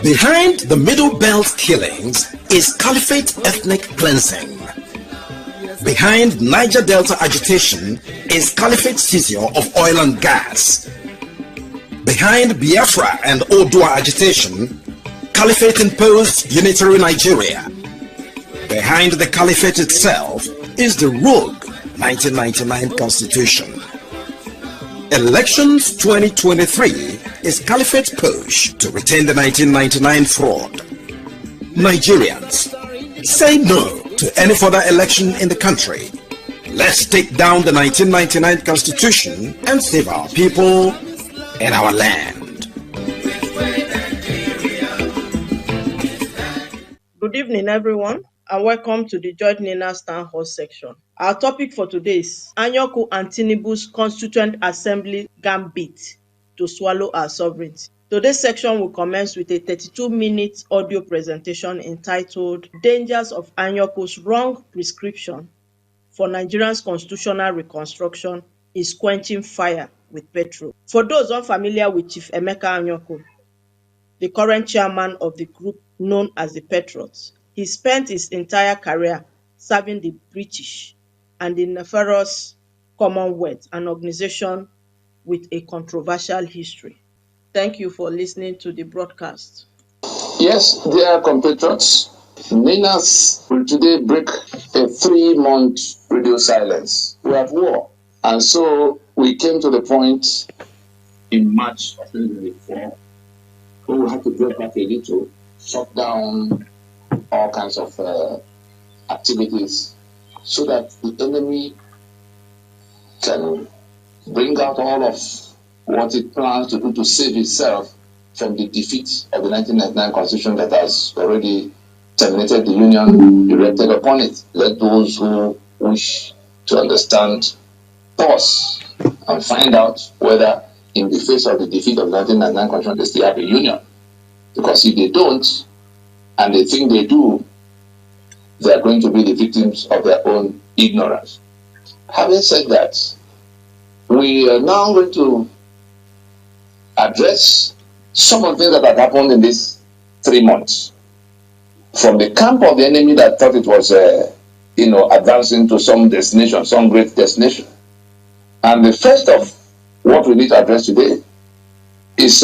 Behind the Middle Belt killings is Caliphate ethnic cleansing. Behind Niger Delta agitation is Caliphate seizure of oil and gas. Behind Biafra and Odua agitation, Caliphate imposed unitary Nigeria. Behind the Caliphate itself is the rogue 1999 Constitution. Elections 2023 is Caliphate's push to retain the 1999 fraud. Nigerians, say no to any further election in the country. Let's take down the 1999 Constitution and save our people and our land. Good evening, everyone, and welcome to the George Nina's Town Hall section. Our topic for today is Anyaoku and Tinubu's Constituent Assembly Gambit to swallow our sovereignty. Today's section will commence with a 32-minute audio presentation entitled Dangers of Anyaoku's Wrong Prescription for Nigeria's Constitutional Reconstruction is Quenching Fire with Petrol. For those unfamiliar with Chief Emeka Anyaoku, the current chairman of the group known as the Patriots, he spent his entire career serving the British and the nefarious Commonwealth, an organization with a controversial history. Thank you for listening to the broadcast. Yes, dear compatriots, Ninas will today break a 3-month radio silence. We are at war. And so we came to the point in March of 2024 where we had to break back a little, shut down all kinds of activities so that the enemy can bring out all of what it plans to do to save itself from the defeat of the 1999 Constitution that has already terminated the union erected upon it. Let those who wish to understand pause and find out whether in the face of the defeat of the 1999 Constitution they still have a union. Because if they don't, and they think they do, they are going to be the victims of their own ignorance. Having said that, we are now going to address some of the things that have happened in these 3 months. From the camp of the enemy that thought it was, advancing to some destination, some great destination. And the first of what we need to address today is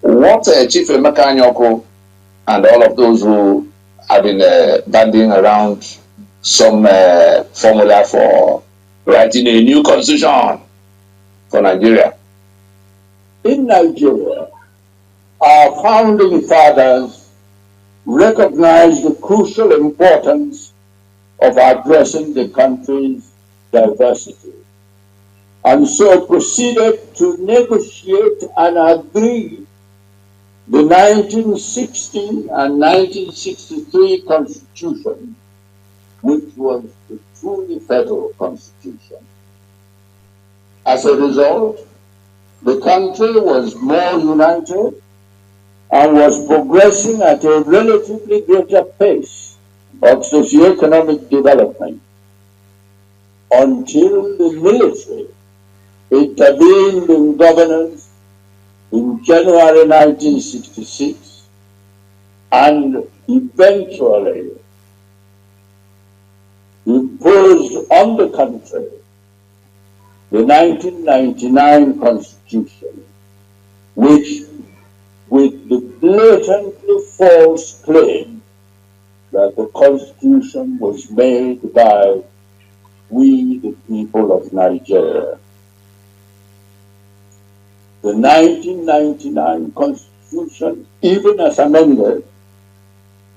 what Chief Emeka Anyaoku and all of those who have been bandying around some formula for writing a new constitution for Nigeria. In Nigeria, our founding fathers recognized the crucial importance of addressing the country's diversity, and so proceeded to negotiate and agree the 1960 and 1963 Constitution, which was the truly federal constitution. As a result, the country was more united and was progressing at a relatively greater pace of socioeconomic development until the military intervened in governance in January 1966 and eventually imposed on the country the 1999 Constitution, which, with the blatantly false claim that the Constitution was made by we, the people of Nigeria. The 1999 Constitution, even as amended,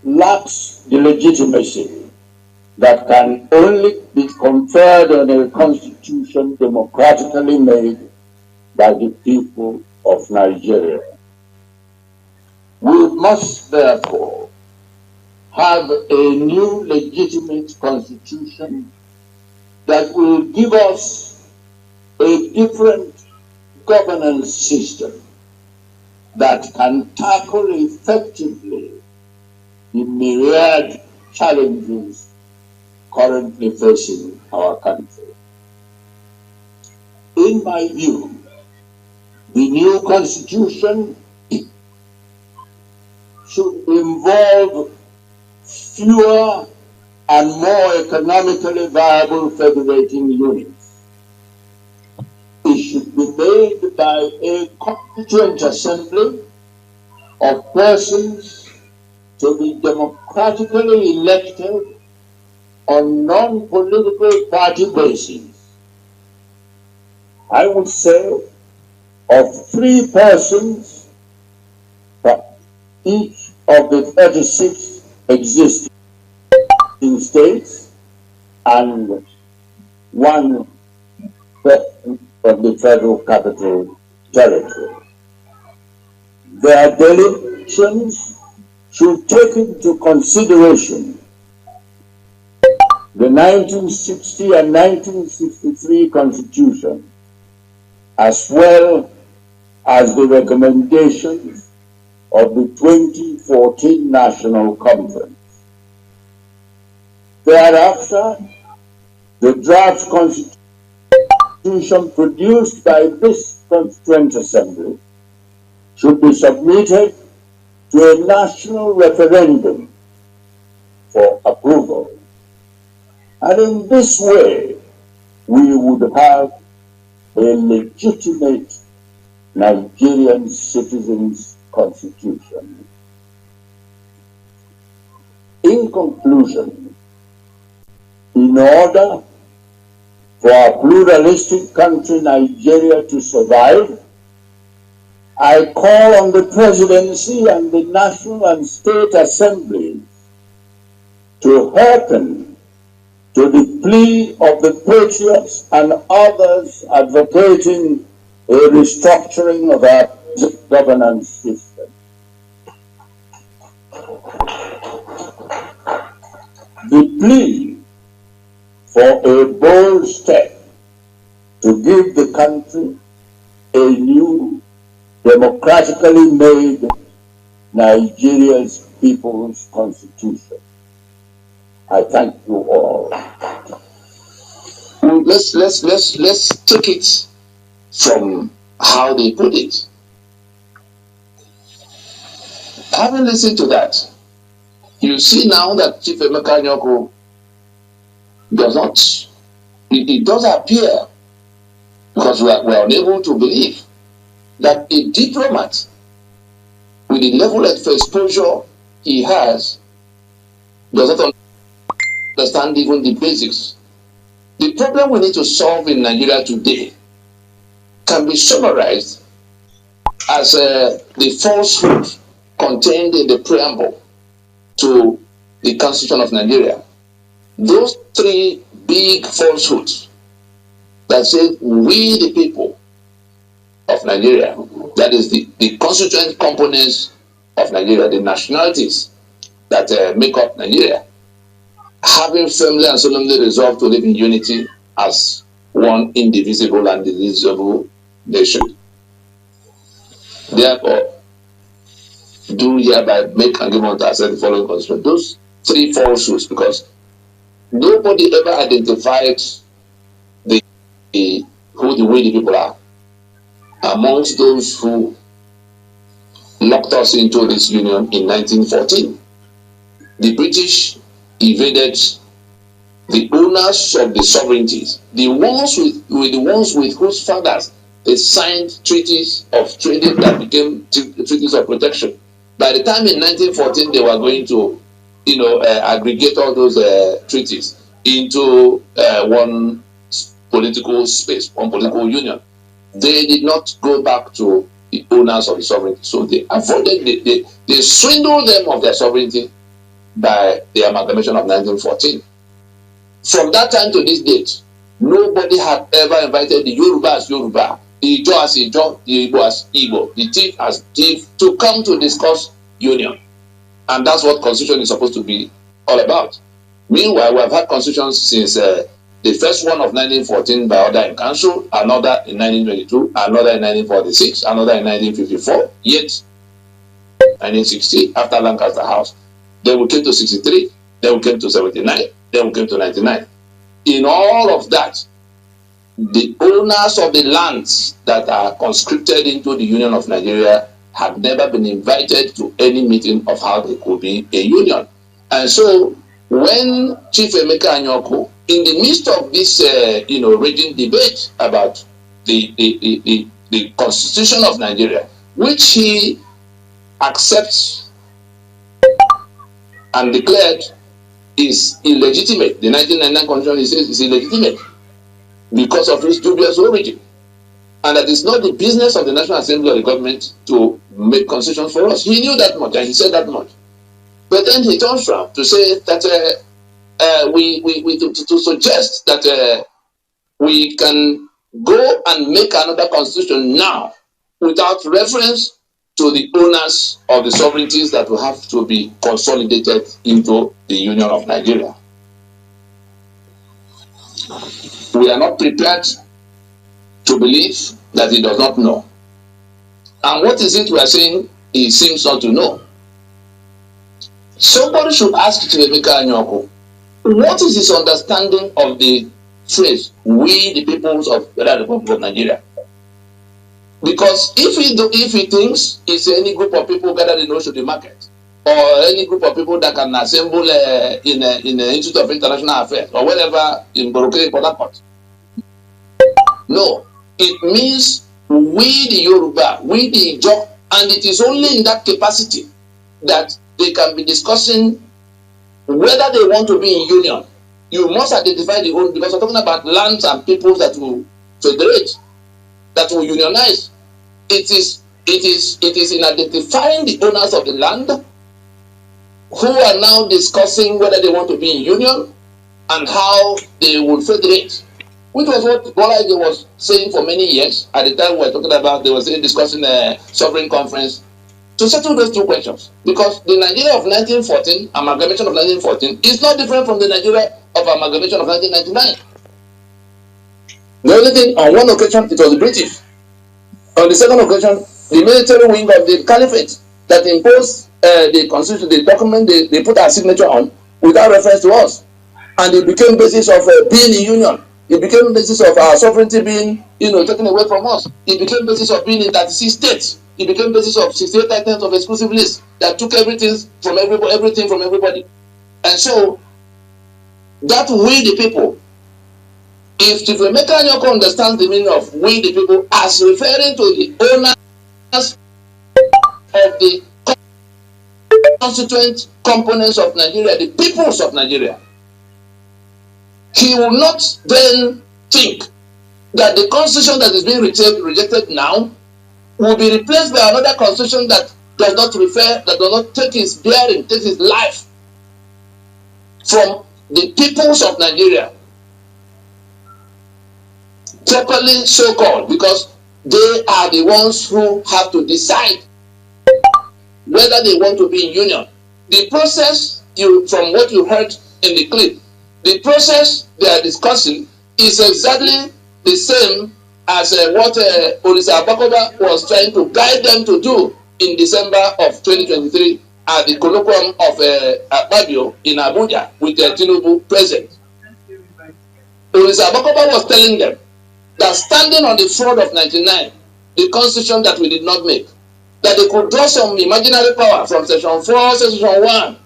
lacks the legitimacy that can only be conferred on a constitution democratically made by the people of Nigeria. We must therefore have a new legitimate constitution that will give us a different governance system that can tackle effectively the myriad challenges currently facing our country. In my view, the new constitution should involve fewer and more economically viable federating units. It should be made by a constituent assembly of persons to be democratically elected on non-political party basis. I would say of 3 persons for each of the 36 existing states and 1 person of the Federal Capital Territory. Their deliberations should take into consideration the 1960 and 1963 Constitution, as well as the recommendations of the 2014 National Conference. Thereafter, the draft Constitution produced by this Constituent Assembly should be submitted to a national referendum for approval. And in this way, we would have a legitimate Nigerian citizens' constitution. In conclusion, in order for a pluralistic country, Nigeria, to survive, I call on the presidency and the national and state assemblies to hearken to the plea of the patriots and others advocating a restructuring of our governance system. The plea for a bold step to give the country a new, democratically made Nigeria's People's Constitution. I thank you all. Let's take it from how they put it. Having listened to that, you see now that Chief Emeka Anyaoku does not, it does appear, because we are unable to believe that a diplomat with the level of exposure he has does not understand even the basics. The problem we need to solve in Nigeria today can be summarized as the falsehood contained in the preamble to the Constitution of Nigeria. Those 3 big falsehoods that say we the people of Nigeria, that is the constituent components of Nigeria, the nationalities that make up Nigeria, having firmly and solemnly resolved to live in unity as one indivisible and indivisible nation. Therefore, do hereby make and give unto ourselves the following constitution. Those 3 falsehoods, because nobody ever identified who the way the people are amongst those who locked us into this union in 1914. The British invaded the owners of the sovereignties, the ones with whose fathers they signed treaties of trading that became treaties of protection. By the time in 1914 they were going to, aggregate all those treaties into one political space, one political union. They did not go back to the owners of the sovereignty. So they avoided, they swindled them of their sovereignty by the amalgamation of 1914. From that time to this date, nobody had ever invited the Yoruba as Yoruba, the Ijo as Ijo, the Igbo as Igbo, the Thief as Thief to come to discuss union. And that's what constitution is supposed to be all about. Meanwhile, we have had constitutions since the first one of 1914 by order in council, another in 1922, another in 1946, another in 1954, yet 1960 after Lancaster House. Then we came to 63, then we came to 79, then we came to 99. In all of that, the owners of the lands that are conscripted into the Union of Nigeria had never been invited to any meeting of how they could be a union. And so when Chief Emeka Anyaoku, in the midst of this raging debate about the constitution of Nigeria, which he accepts and declared is illegitimate, the 1999 constitution, he says, is illegitimate because of its dubious origin, and that it's not the business of the National Assembly or the government to make constitutions for us. He knew that much, and he said that much. But then he turns around to say that to suggest that we can go and make another constitution now without reference to the owners of the sovereignties that will have to be consolidated into the Union of Nigeria. We are not prepared to believe that he does not know. And what is it we are saying he seems not to know? Somebody should ask Emeka Anyaoku, what is his understanding of the phrase, we the peoples of the Republic of Nigeria? Because if he thinks it's any group of people gathered in Oshodi Market, or any group of people that can assemble in the Institute of International Affairs, or whatever in Borokere, Port Harcourt. No, it means we the Yoruba, we the Ijaw, and it is only in that capacity that they can be discussing whether they want to be in union. You must identify the own, because we're talking about lands and peoples that will federate, that will unionize. It is in identifying the owners of the land who are now discussing whether they want to be in union and how they will federate, which was what Bola Ige was saying for many years. At the time we were talking about, they were discussing a sovereign conference to settle those two questions, because the Nigeria of 1914, amalgamation of 1914, is not different from the Nigeria of amalgamation of 1999. The only thing, on one occasion it was the British, on the second occasion the military wing of the Caliphate that imposed the constitution, the document they put our signature on without reference to us, and it became basis of being in union. It became basis of our sovereignty being taken away from us. It became basis of being in 36 states. It became basis of 68 items of exclusive list that took everything from everybody. And so that we the people, if Chief Emeka Anyaoku understands the meaning of we the people as referring to the owners of the constituent components of Nigeria, the peoples of Nigeria, he will not then think that the constitution that is being rejected now will be replaced by another constitution that does not refer, that does not take his bearing, take his life from the peoples of Nigeria, properly so-called, because they are the ones who have to decide whether they want to be in union. The process, from what you heard in the clip, the process they are discussing is exactly the same as what Olisa Abakoba was trying to guide them to do in December of 2023 at the colloquium of Akpabio in Abuja with Tinubu present. Olisa Abakoba was telling them that standing on the fraud of 99, the constitution that we did not make, that they could draw some imaginary power from section 4, section 1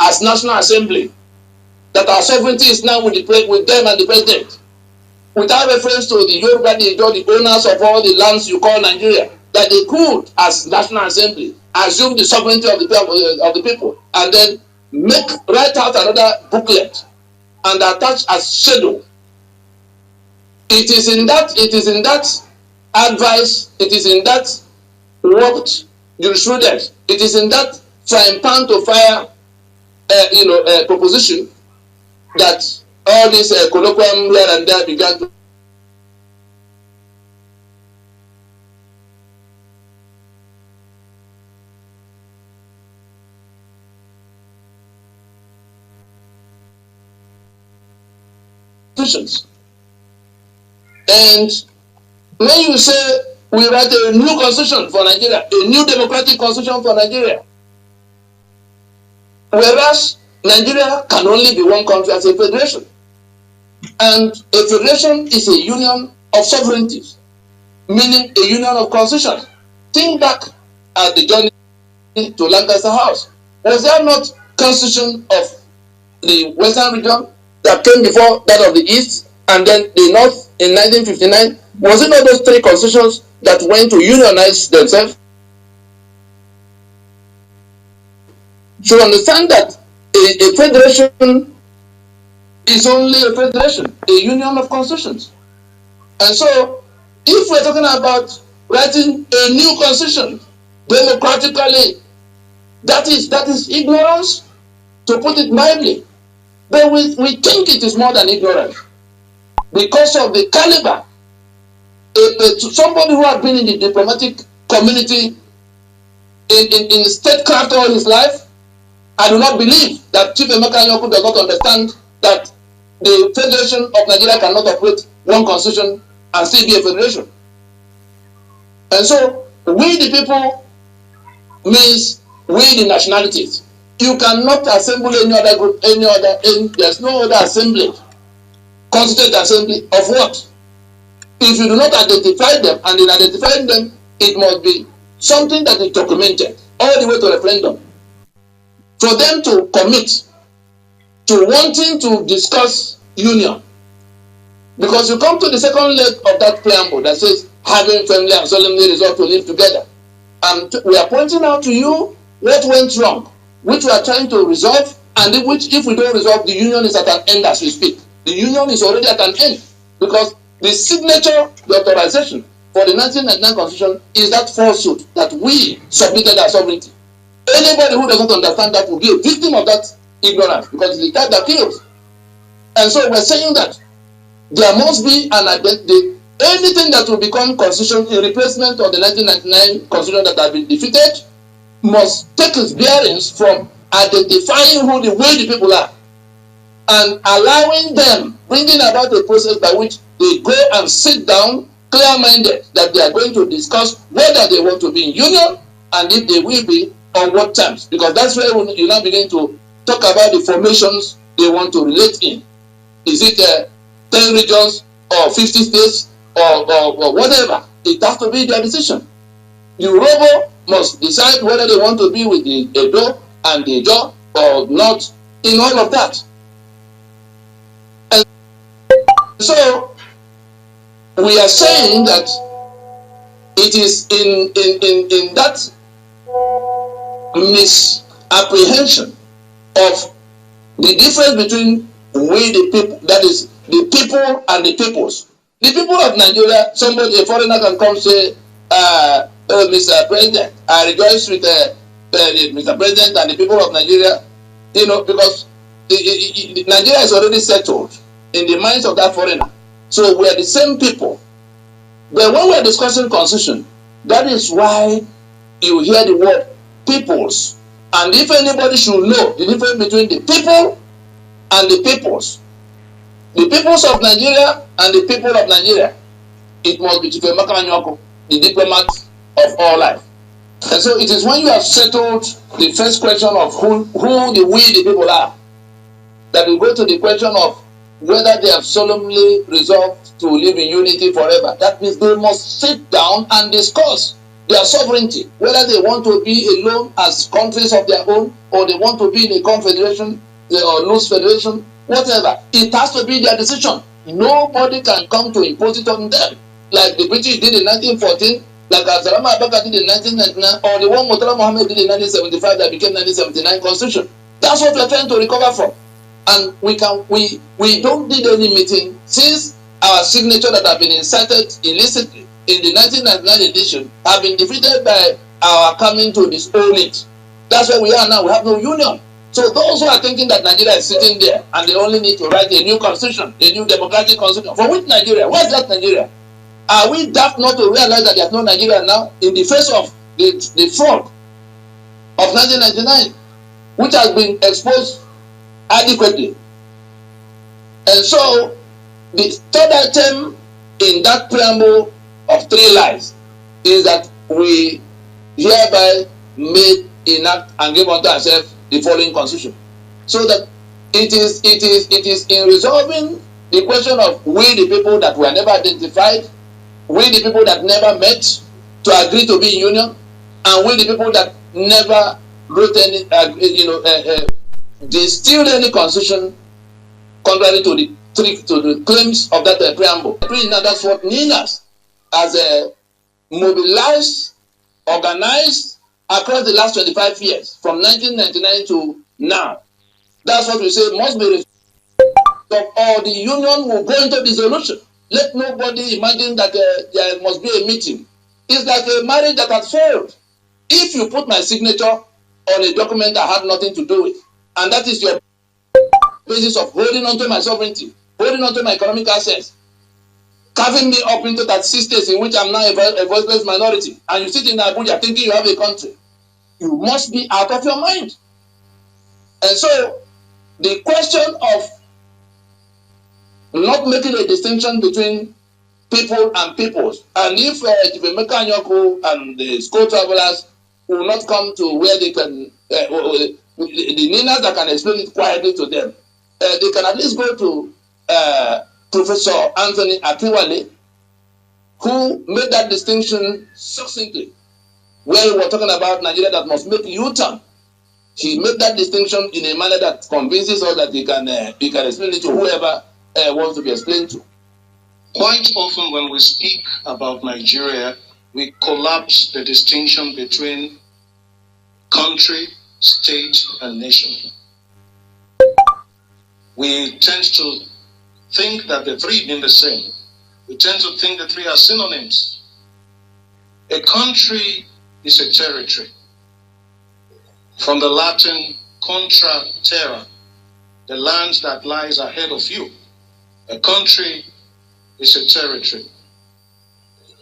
as National Assembly, that our sovereignty is now with them and the president, without reference to the Yoruba, the owners of all the lands you call Nigeria, that they could, as National Assembly, assume the sovereignty of the people, and then write out another booklet and attach as schedule. It is in that advice, it is in that worked jurisprudence, it is in that frying pan to fire proposition that all this colloquium here and there began to constitutions. And when you say we write a new constitution for Nigeria, a new democratic constitution for Nigeria, whereas Nigeria can only be one country as a federation, and a federation is a union of sovereignties, meaning a union of constitutions. Think back at the journey to Lancaster House. Was there not constitution of the Western region that came before that of the East and then the North in 1959? Was it not those three constitutions that went to unionize themselves? Should understand that a federation is only a federation, a union of constitutions. And so, if we're talking about writing a new constitution democratically, that is ignorance, to put it mildly. But we think it is more than ignorance because of the caliber. Somebody who had been in the diplomatic community in statecraft all his life, I do not believe that Chief Emeka Anyaoku does not understand that the Federation of Nigeria cannot operate one constitution and still be a federation. And so, we the people means we the nationalities. You cannot assemble any other group, there's no other assembly, constituent assembly of what? If you do not identify them, and in identifying them, it must be something that is documented all the way to referendum. For them to commit to wanting to discuss union. Because you come to the second leg of that preamble that says, having firmly and solemnly resolved to live together. And we are pointing out to you what went wrong, which we are trying to resolve, and which, if we don't resolve, the union is at an end as we speak. The union is already at an end, because the signature, the authorization for the 1999 Constitution is that falsehood that we submitted our sovereignty. Anybody who does not understand that will be a victim of that ignorance, because it's the type that kills. And so we're saying that there must be an identity. Anything that will become constitution in replacement of the 1999 Constitution that has been defeated must take its bearings from identifying who the way the people are and allowing them, bringing about a process by which they go and sit down clear-minded that they are going to discuss whether they want to be in union and if they will be, on what terms. Because that's where you now begin to talk about the formations they want to relate in. Is it 10 regions or 50 states or whatever? It has to be their decision. The Urobo must decide whether they want to be with the Edo and the Ejo or not in all of that. And so we are saying that it is in that misapprehension of the difference between we the people, that is the people and the peoples. The people of Nigeria, somebody, a foreigner can come say, Mr. President, I rejoice with Mr. President and the people of Nigeria, because Nigeria is already settled in the minds of that foreigner. So we are the same people. But when we are discussing constitution, that is why you hear the word peoples. And if anybody should know the difference between the people and the peoples of Nigeria and the people of Nigeria, it must be Chief Emeka Anyaoku, the diplomat of all life. And so it is when you have settled the first question of who the people are, that we go to the question of whether they have solemnly resolved to live in unity forever. That means they must sit down and discuss their sovereignty, whether they want to be alone as countries of their own, or they want to be in a confederation or loose federation, whatever. It has to be their decision. Nobody can come to impose it on them, like the British did in 1914, like Absalama Abaka did in 1999, or the one Murtala Mohammed did in 1975 that became 1979 Constitution. That's what we're trying to recover from. And we don't need any meeting, since our signature that have been inserted illicitly in the 1999 edition have been defeated by our coming to disown it. That's where we are now. We have no union. So those who are thinking that Nigeria is sitting there and they only need to write a new constitution, a new democratic constitution, for which Nigeria? Where's that Nigeria? Are we daft not to realize that there's no Nigeria now in the face of the fraud of 1999, which has been exposed adequately? And so the third item in that preamble of 3 lies is that we hereby made, enact, and give unto ourselves the following constitution. So that it is in resolving the question of we the people that were never identified, we the people that never met to agree to be in union, And we the people that never wrote any, distilled any constitution contrary to the claims of that preamble. Now that's what NINAS has mobilized, organized across the last 25 years, from 1999 to now. That's what we say must be resolved, or the union will go into dissolution. Let nobody imagine that there must be a meeting. It's like a marriage that has failed. If you put my signature on a document that had nothing to do with, and that is your basis of holding on to my sovereignty, holding on to my economic assets, carving me up into that 6 states in which I'm now a voiceless minority, and you sit in Abuja thinking you have a country, you must be out of your mind. And so the question of not making a distinction between people and peoples, and if Anyaoku and the school travelers will not come to where they can, the Ninas that can explain it quietly to them, they can at least go to Professor Anthony Akiwale, who made that distinction succinctly, where we were talking about Nigeria that must make U-turn. He made that distinction in a manner that convinces us that he can explain it to whoever wants to be explained to. Quite often when we speak about Nigeria, we collapse the distinction between country, state, and nation. We tend to think that the three mean the same. We tend to think the three are synonyms. A country is a territory. From the Latin contra terra, the land that lies ahead of you. A country is a territory.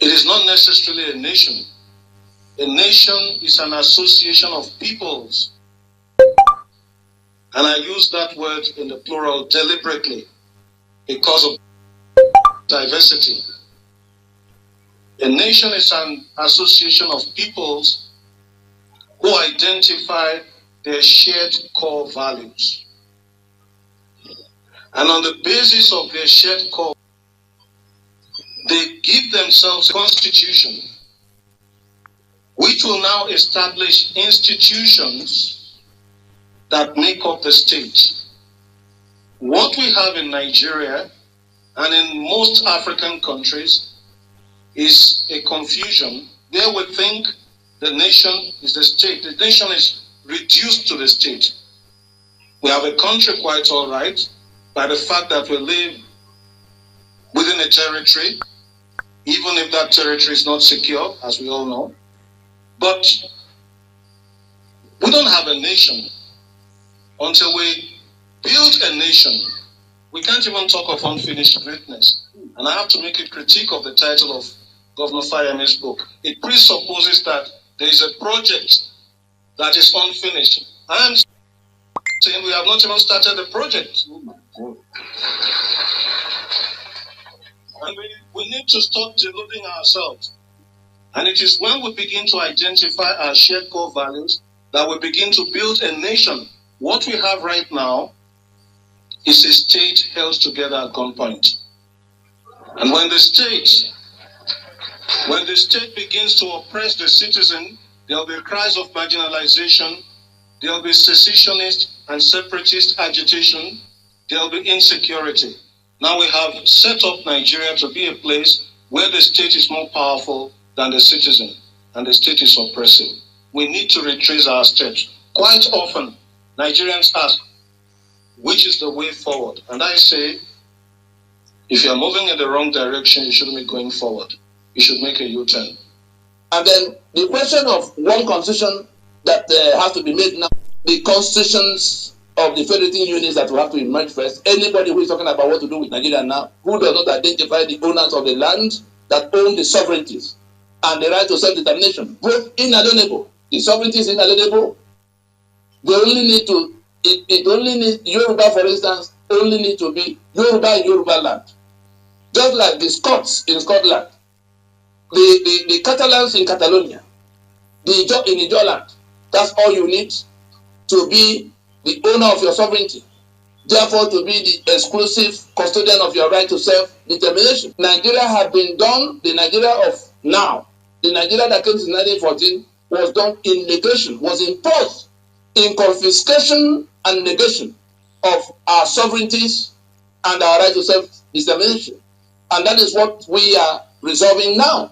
It is not necessarily a nation. A nation is an association of peoples. And I use that word in the plural deliberately because of diversity. A nation is an association of peoples who identify their shared core values. And on the basis of their shared core, they give themselves a constitution which will now establish institutions that make up the state. What we have in Nigeria and in most African countries is a confusion. They would think the nation is the state. The nation is reduced to the state. We have a country quite all right by the fact that we live within a territory, even if that territory is not secure, as we all know. But we don't have a nation until we build a nation. We can't even talk of unfinished greatness. And I have to make a critique of the title of Governor Fayeme's book. It presupposes that there is a project that is unfinished. I am saying we have not even started the project. Oh my God. And we need to stop deluding ourselves. And it is when we begin to identify our shared core values that we begin to build a nation. What we have right now is a state held together at gunpoint. And when the state begins to oppress the citizen, there will be cries of marginalization, there will be secessionist and separatist agitation, there will be insecurity. Now we have set up Nigeria to be a place where the state is more powerful than the citizen, and the state is oppressive. We need to retrace our steps. Quite often, Nigerians ask, which is the way forward? And I say, if you're moving in the wrong direction, you shouldn't be going forward. You should make a U-turn. And then the question of one constitution that has to be made now, the constitutions of the federating units that will have to emerge first. Anybody who is talking about what to do with Nigeria now, who does not identify the owners of the land that own the sovereignties and the right to self-determination, both inalienable. The sovereignty is inalienable. They only need to, it only needs, Yoruba, for instance, only need to be Yoruba in Yoruba land. Just like the Scots in Scotland, the Catalans in Catalonia, the Ijaw in Ijaw land. That's all you need to be the owner of your sovereignty. Therefore, to be the exclusive custodian of your right to self-determination. Nigeria had been done, the Nigeria of now, the Nigeria that came in 1914, was done in negation, was imposed in confiscation and negation of our sovereignties and our right to self-determination. And that is what we are resolving now.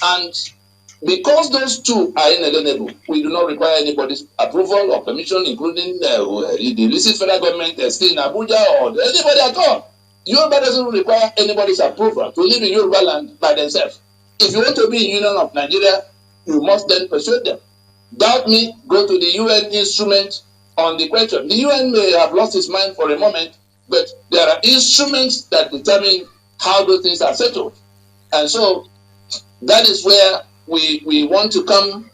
And because those two are inalienable, we do not require anybody's approval or permission, including the illicit federal government still in Abuja or anybody at all. Yoruba doesn't require anybody's approval to live in Yoruba land by themselves. If you want to be in Union of Nigeria, you must then persuade them. Doubt me, go to the UN instrument on the question. The UN may have lost its mind for a moment, but there are instruments that determine how those things are settled. And so that is where we want to come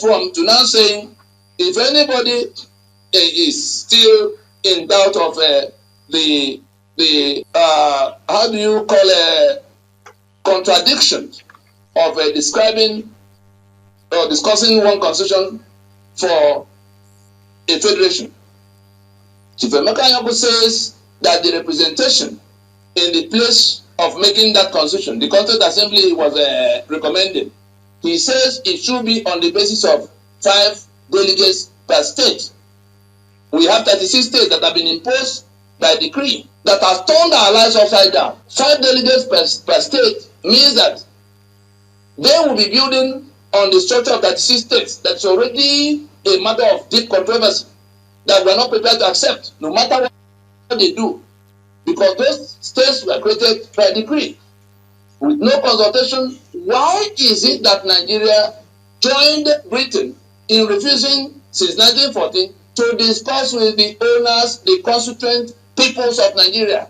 from, to now saying, if anybody is still in doubt of the how do you call contradiction of describing or discussing one constitution for a federation. Chief Emeka Anyaoku says that the representation in the place of making that constitution, the Constituent Assembly was recommending, he says it should be on the basis of 5 delegates per state. We have 36 states that have been imposed by decree that has turned our lives upside down. 5 delegates per state means that they will be building on the structure of 36 states. That's already a matter of deep controversy that we are not prepared to accept, no matter what they do, because those states were created by decree with no consultation. Why is it that Nigeria joined Britain in refusing since 1914 to discuss with the owners, the constituent peoples of Nigeria?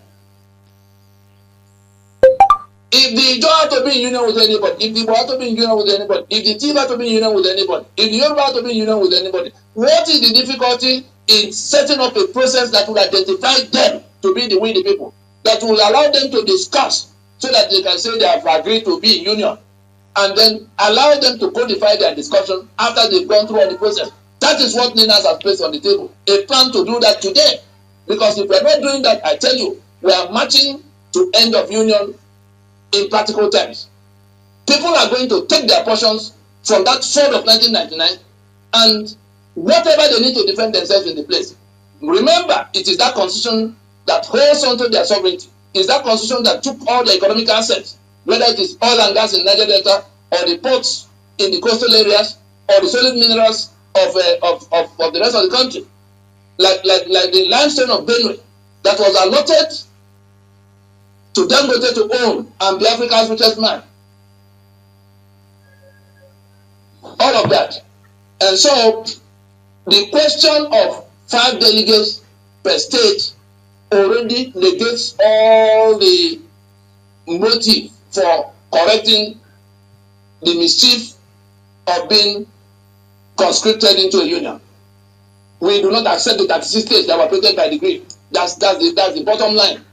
If the Ijaw had to be in union with anybody, if the Igbo had to be in union with anybody, if the Tiv had to be in union with anybody, if the Yoruba had to be in union with anybody, what is the difficulty in setting up a process that will identify them to be the we the people, that will allow them to discuss so that they can say they have agreed to be in union, and then allow them to codify their discussion after they've gone through all the process? That is what NINAS has placed on the table, a plan to do that today. Because if we're not doing that, I tell you, we are marching to end of union in practical terms. People are going to take their portions from that sword of 1999 and whatever they need to defend themselves in the place. Remember, it is that constitution that holds onto their sovereignty. It is that constitution that took all the economic assets, whether it is oil and gas in Niger Delta, or the ports in the coastal areas, or the solid minerals of the rest of the country, like the limestone of Benue that was allotted to Dangote to own and be Africa's richest man. All of that. And so the question of 5 delegates per state already negates all the motive for correcting the mischief of being conscripted into a union. We do not accept the 36 states that were created by decree. That's the bottom line.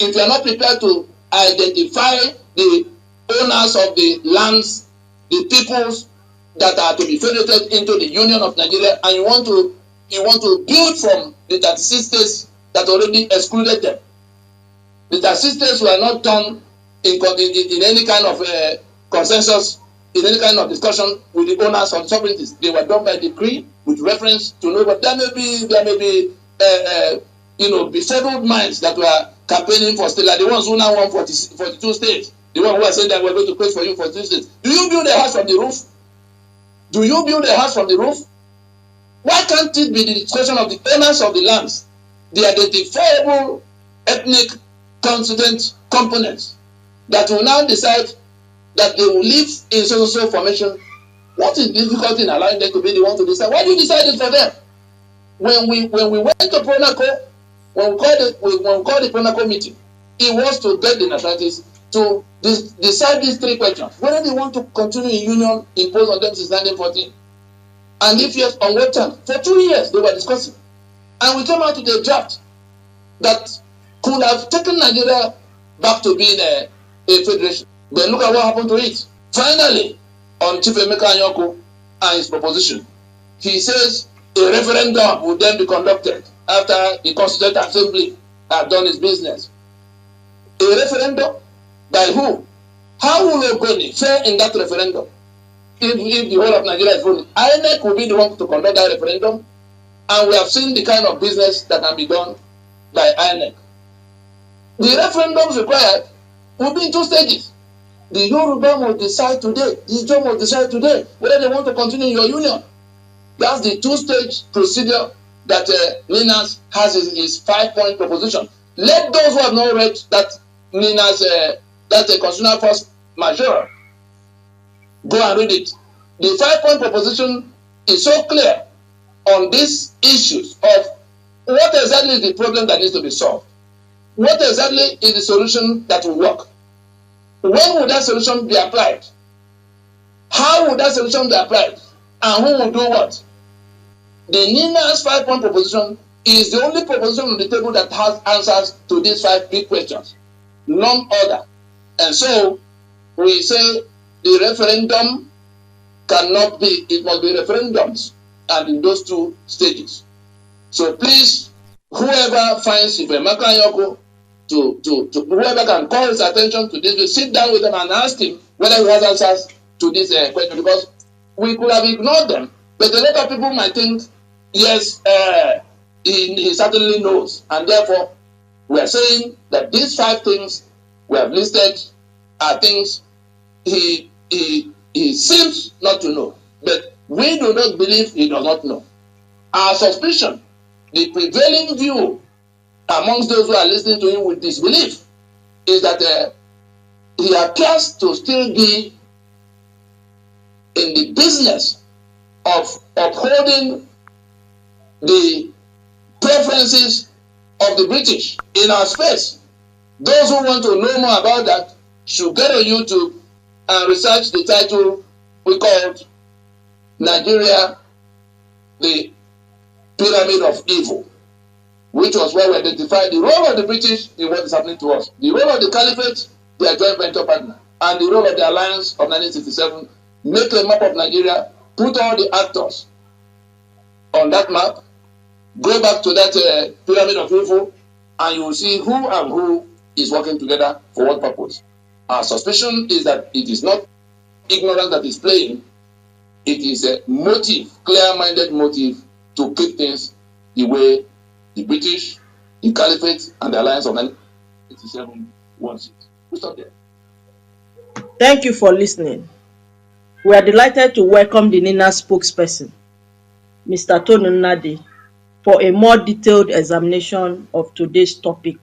If you are not prepared to identify the owners of the lands, the peoples that are to be federated into the Union of Nigeria, and you want to build from the 36 states that already excluded them. The 36 states were not done in any kind of consensus, in any kind of discussion with the owners of sovereignties. They were done by decree with reference to nobody. There may be besettled minds that were campaigning for states, like the ones who now won 42 states, the ones who are saying that we're going to pray for you for 42 states. Do you build a house from the roof? Do you build a house from the roof? Why can't it be the discussion of the owners of the lands, the identifiable ethnic constituent components, that will now decide that they will live in so formation? What is difficult in allowing them to be the one to decide? Why do you decide it for them? When we went to Pronaco, when we called the Pronaco meeting, it was to get the nationalities to decide these 3 questions: whether they want to continue in union imposed on them since 1914, and if yes, on what terms. For 2 years they were discussing, and we came out with a draft that could have taken Nigeria back to being a federation. But look at what happened to it. Finally, on Chief Emeka Anyaoku and his proposition, he says a referendum would then be conducted after the Constituent Assembly have done its business. A referendum? By who? How will Ogoni fare in that referendum? if the whole of Nigeria is voting, INEC will be the one to conduct that referendum, and we have seen the kind of business that can be done by INEC. The referendums required will be in 2 stages. The Yoruba must decide today, the Ijaw must decide today whether they want to continue in your union. That's the 2-stage procedure that Ninas has his 5-point proposition. Let those who have not read that Ninas, that constitutional force majeure, go and read it. The 5-point proposition is so clear on these issues of what exactly is the problem that needs to be solved. What exactly is the solution that will work? When will that solution be applied? How will that solution be applied? And who will do what? The Nina's 5-point proposition is the only proposition on the table that has answers to these 5 big questions. None other. And so we say the referendum cannot be, it must be referendums, and in those 2 stages. So please, whoever finds Ifemeka Anyaoku to whoever can call his attention to this, we sit down with them and ask him whether he has answers to this question, because we could have ignored them, but a lot of people might think, yes, he certainly knows, and therefore we are saying that these 5 things we have listed are things he seems not to know, but we do not believe he does not know. Our suspicion, the prevailing view amongst those who are listening to him with disbelief, is that he appears to still be in the business of upholding the preferences of the British in our space. Those who want to know more about that should get on YouTube and research the title we called Nigeria, the Pyramid of Evil, which was where we identified the role of the British in what is happening to us, the role of the Caliphate, their joint venture partner, and the role of the Alliance of 1967. Make a map of Nigeria, put all the actors on that map, go back to that Pyramid of Evil, and you will see who and who is working together for what purpose. Our suspicion is that it is not ignorance that is playing, it is a motive, clear-minded motive to keep things the way the British, the Caliphate, and the Alliance of 1987 wants it. We'll stop there. Thank you for listening. We are delighted to welcome the NINA spokesperson, Mr. Tony Nnadi, for a more detailed examination of today's topic,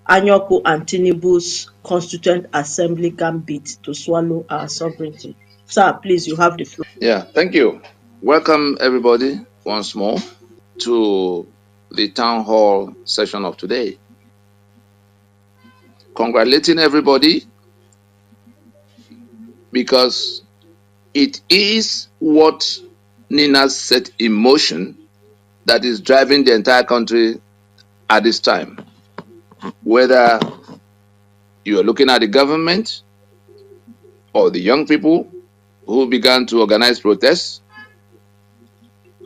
Anyaoku and Tinubu's Constituent Assembly gambit to swallow our sovereignty. Sir, please, you have the floor. Yeah, thank you. Welcome, everybody, once more to the town hall session of today. Congratulating everybody, because it is what Nina set in motion that is driving the entire country at this time. Whether you are looking at the government or the young people who began to organize protests,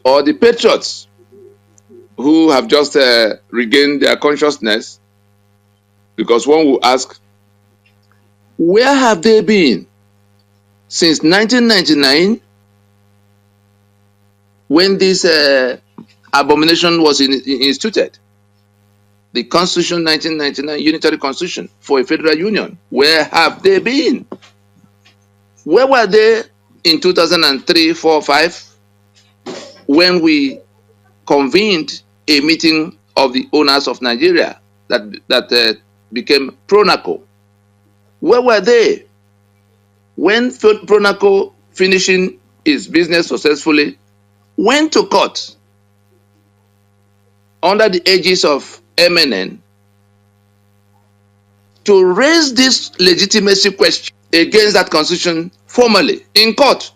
or the patriots who have just regained their consciousness, because one will ask, where have they been since 1999 when this abomination was instituted? The Constitution 1999, Unitary Constitution for a Federal Union. Where have they been? Where were they in 2003, 4, 5 when we convened a meeting of the owners of Nigeria that became Pronaco? Where were they when Pronaco, finishing its business successfully, went to court under the aegis of MNN to raise this legitimacy question against that constitution formally in court?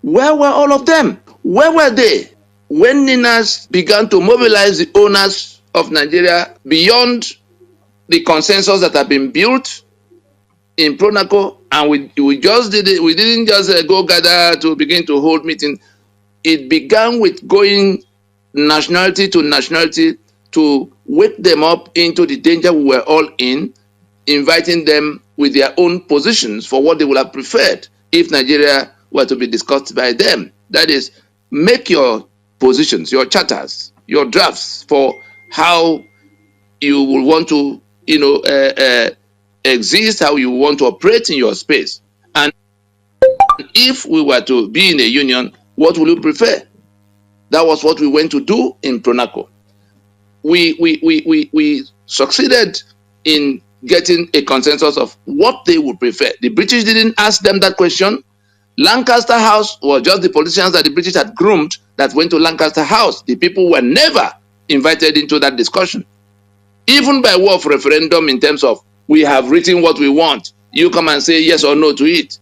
Where were all of them? Where were they when Ninas began to mobilize the owners of Nigeria beyond the consensus that had been built in Pronaco? And we just did it. We didn't just go gather to begin to hold meeting. It began with going nationality to nationality to wake them up into the danger we were all in, inviting them with their own positions for what they would have preferred if Nigeria were to be discussed by them. That is, make your positions, your charters, your drafts for how you will want to, exist, how you want to operate in your space. And if we were to be in a union, what will you prefer? That was what we went to do in Pronaco. We succeeded in getting a consensus of what they would prefer. The British didn't ask them that question. Lancaster House was just the politicians that the British had groomed that went to Lancaster House. The people were never invited into that discussion. Even by way of referendum, in terms of, we have written what we want, you come and say yes or no to it,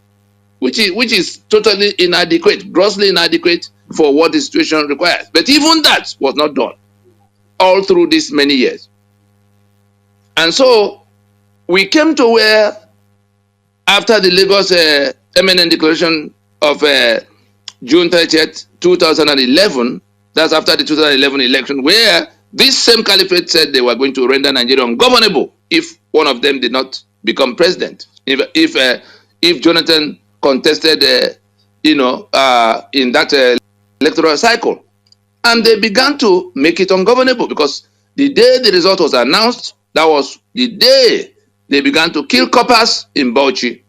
which is totally inadequate, grossly inadequate for what the situation requires. But even that was not done all through these many years. And so we came to where, after the Lagos eminent declaration of June 30th, 2011, that's after the 2011 election, where this same caliphate said they were going to render Nigeria ungovernable if one of them did not become president. If Jonathan contested, in that electoral cycle, and they began to make it ungovernable, because the day the result was announced, that was the day they began to kill coppers in Bauchi.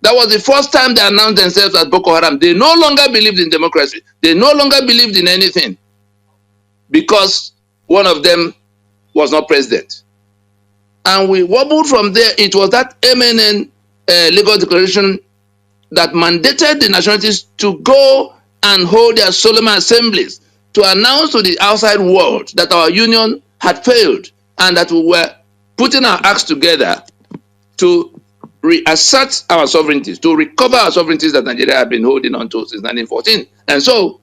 That was the first time they announced themselves as Boko Haram. They no longer believed in democracy. They no longer believed in anything, because one of them was not president. And we wobbled from there. It was that eminent legal declaration that mandated the nationalities to go and hold their solemn assemblies to announce to the outside world that our union had failed and that we were putting our acts together to reassert our sovereignties, to recover our sovereignties that Nigeria had been holding on to since 1914. And so,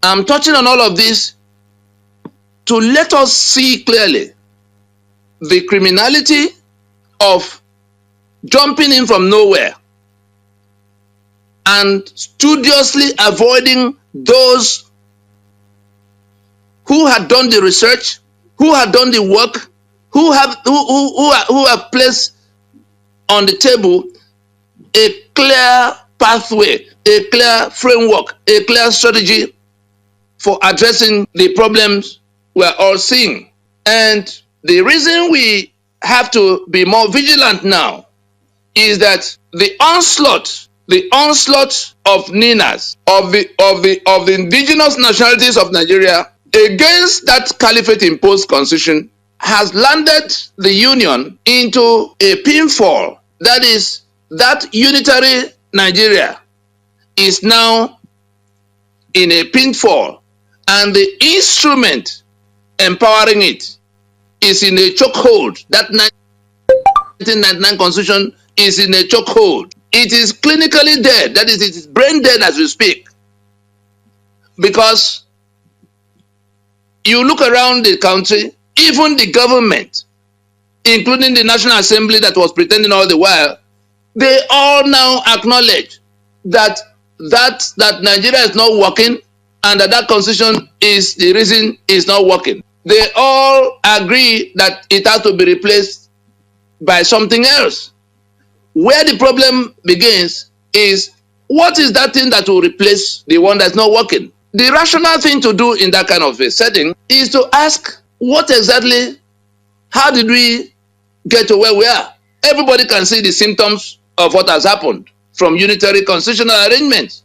I'm touching on all of this to let us see clearly the criminality of jumping in from nowhere and studiously avoiding those who had done the research, who had done the work, who have placed on the table a clear pathway, a clear framework, a clear strategy for addressing the problems we're all seeing. And the reason we have to be more vigilant now is that the onslaught of Ninas, of the indigenous nationalities of Nigeria against that caliphate imposed constitution has landed the union into a pinfall. That is, that unitary Nigeria is now in a pinfall, and the instrument empowering it is in a chokehold. That 1999 constitution is in a chokehold. It is clinically dead. That is, it is brain dead as we speak. Because you look around the country, even the government, including the National Assembly that was pretending all the while, they all now acknowledge that Nigeria is not working, and that constitution is the reason it's not working. They all agree that it has to be replaced by something else. Where the problem begins is, what is that thing that will replace the one that's not working? The rational thing to do in that kind of a setting is to ask, what exactly, how did we get to where we are? Everybody can see the symptoms of what has happened from unitary constitutional arrangements,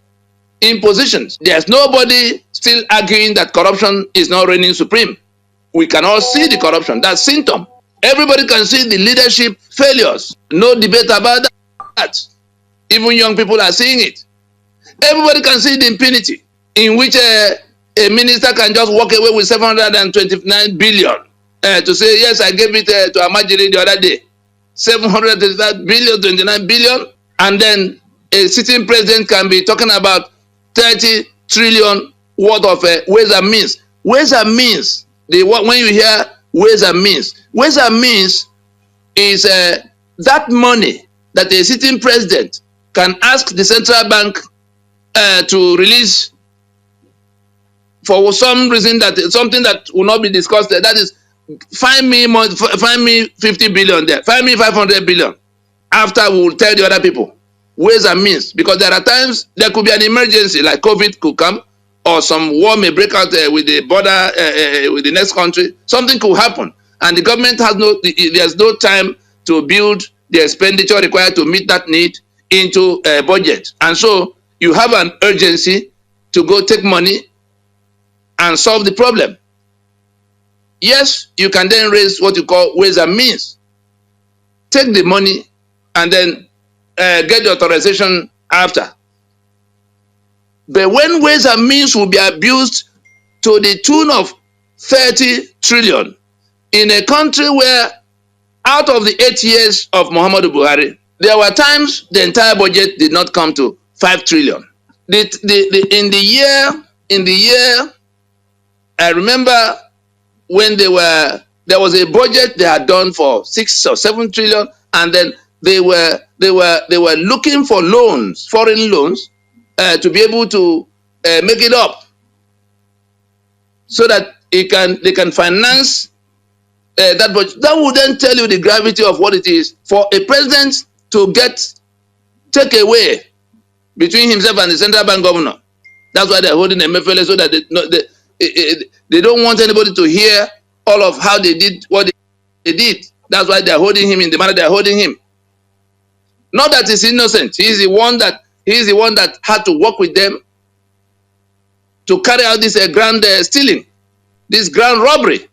impositions. There's nobody still arguing that corruption is not reigning supreme. We can all see the corruption, that's symptom. Everybody can see the leadership failures. No debate about that. Even young people are seeing it. Everybody can see the impunity in which a minister can just walk away with 729 billion to say, yes, I gave it to Amajiri the other day. 735 billion, 29 billion. And then a sitting president can be talking about 30 trillion worth of ways and means. Ways and means. When you hear ways and means is that money that a sitting president can ask the central bank to release for some reason, that something that will not be discussed there. That is, find me 50 billion there, find me 500 billion. After we will tell the other people ways and means, because there are times there could be an emergency, like COVID could come, or some war may break out with the border with the next country. Something could happen, and the government there's no time to build the expenditure required to meet that need into a budget, and so you have an urgency to go take money and solve the problem. Yes, you can then raise what you call ways and means. Take the money and then get the authorization after. But when ways and means will be abused to the tune of 30 trillion in a country where out of the 8 years of Muhammadu Buhari, there were times the entire budget did not come to 5 trillion. In the year, I remember when there was a budget they had done for 6 or 7 trillion, and then they were looking for loans, foreign loans, to be able to make it up, so that they can finance that budget. That would then tell you the gravity of what it is for a president to take away between himself and the central bank governor. That's why they're holding MFLA, so that they don't want anybody to hear all of how they did what they did. That's why they're holding him in the manner they're holding him. Not that he's innocent. He's the one that had to work with them to carry out this grand stealing, this grand robbery.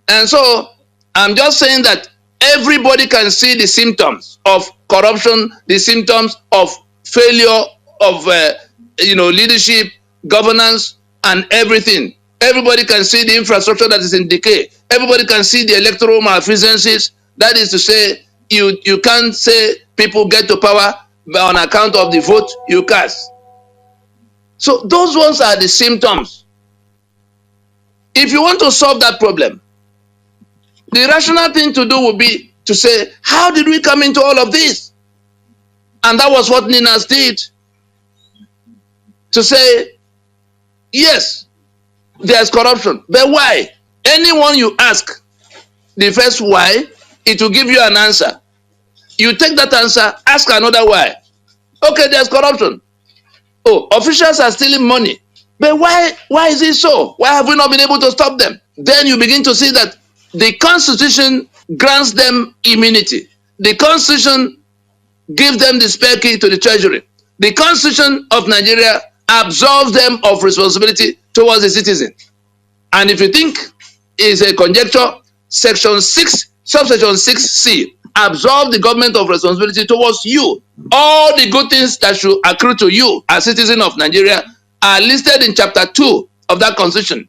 And so I'm just saying that everybody can see the symptoms of corruption, the symptoms of failure of leadership, governance, and everything. Everybody can see the infrastructure that is in decay. Everybody can see the electoral malfeasances. That is to say, you can't say people get to power on account of the vote you cast. So those ones are the symptoms. If you want to solve that problem, the rational thing to do would be to say, how did we come into all of this? And that was what Ninas did. To say, yes, there's corruption, but why? Anyone you ask the first why, it will give you an answer. You take that answer, ask another why. Okay, there's corruption. Oh, officials are stealing money. But why is it so? Why have we not been able to stop them? Then you begin to see that the Constitution grants them immunity. The Constitution gives them the spare key to the treasury. The Constitution of Nigeria absolves them of responsibility towards the citizen. And if you think it's a conjecture, Section 6, subsection 6C, absolve the government of responsibility towards you. All the good things that should accrue to you as citizen of Nigeria are listed in Chapter 2 of that Constitution.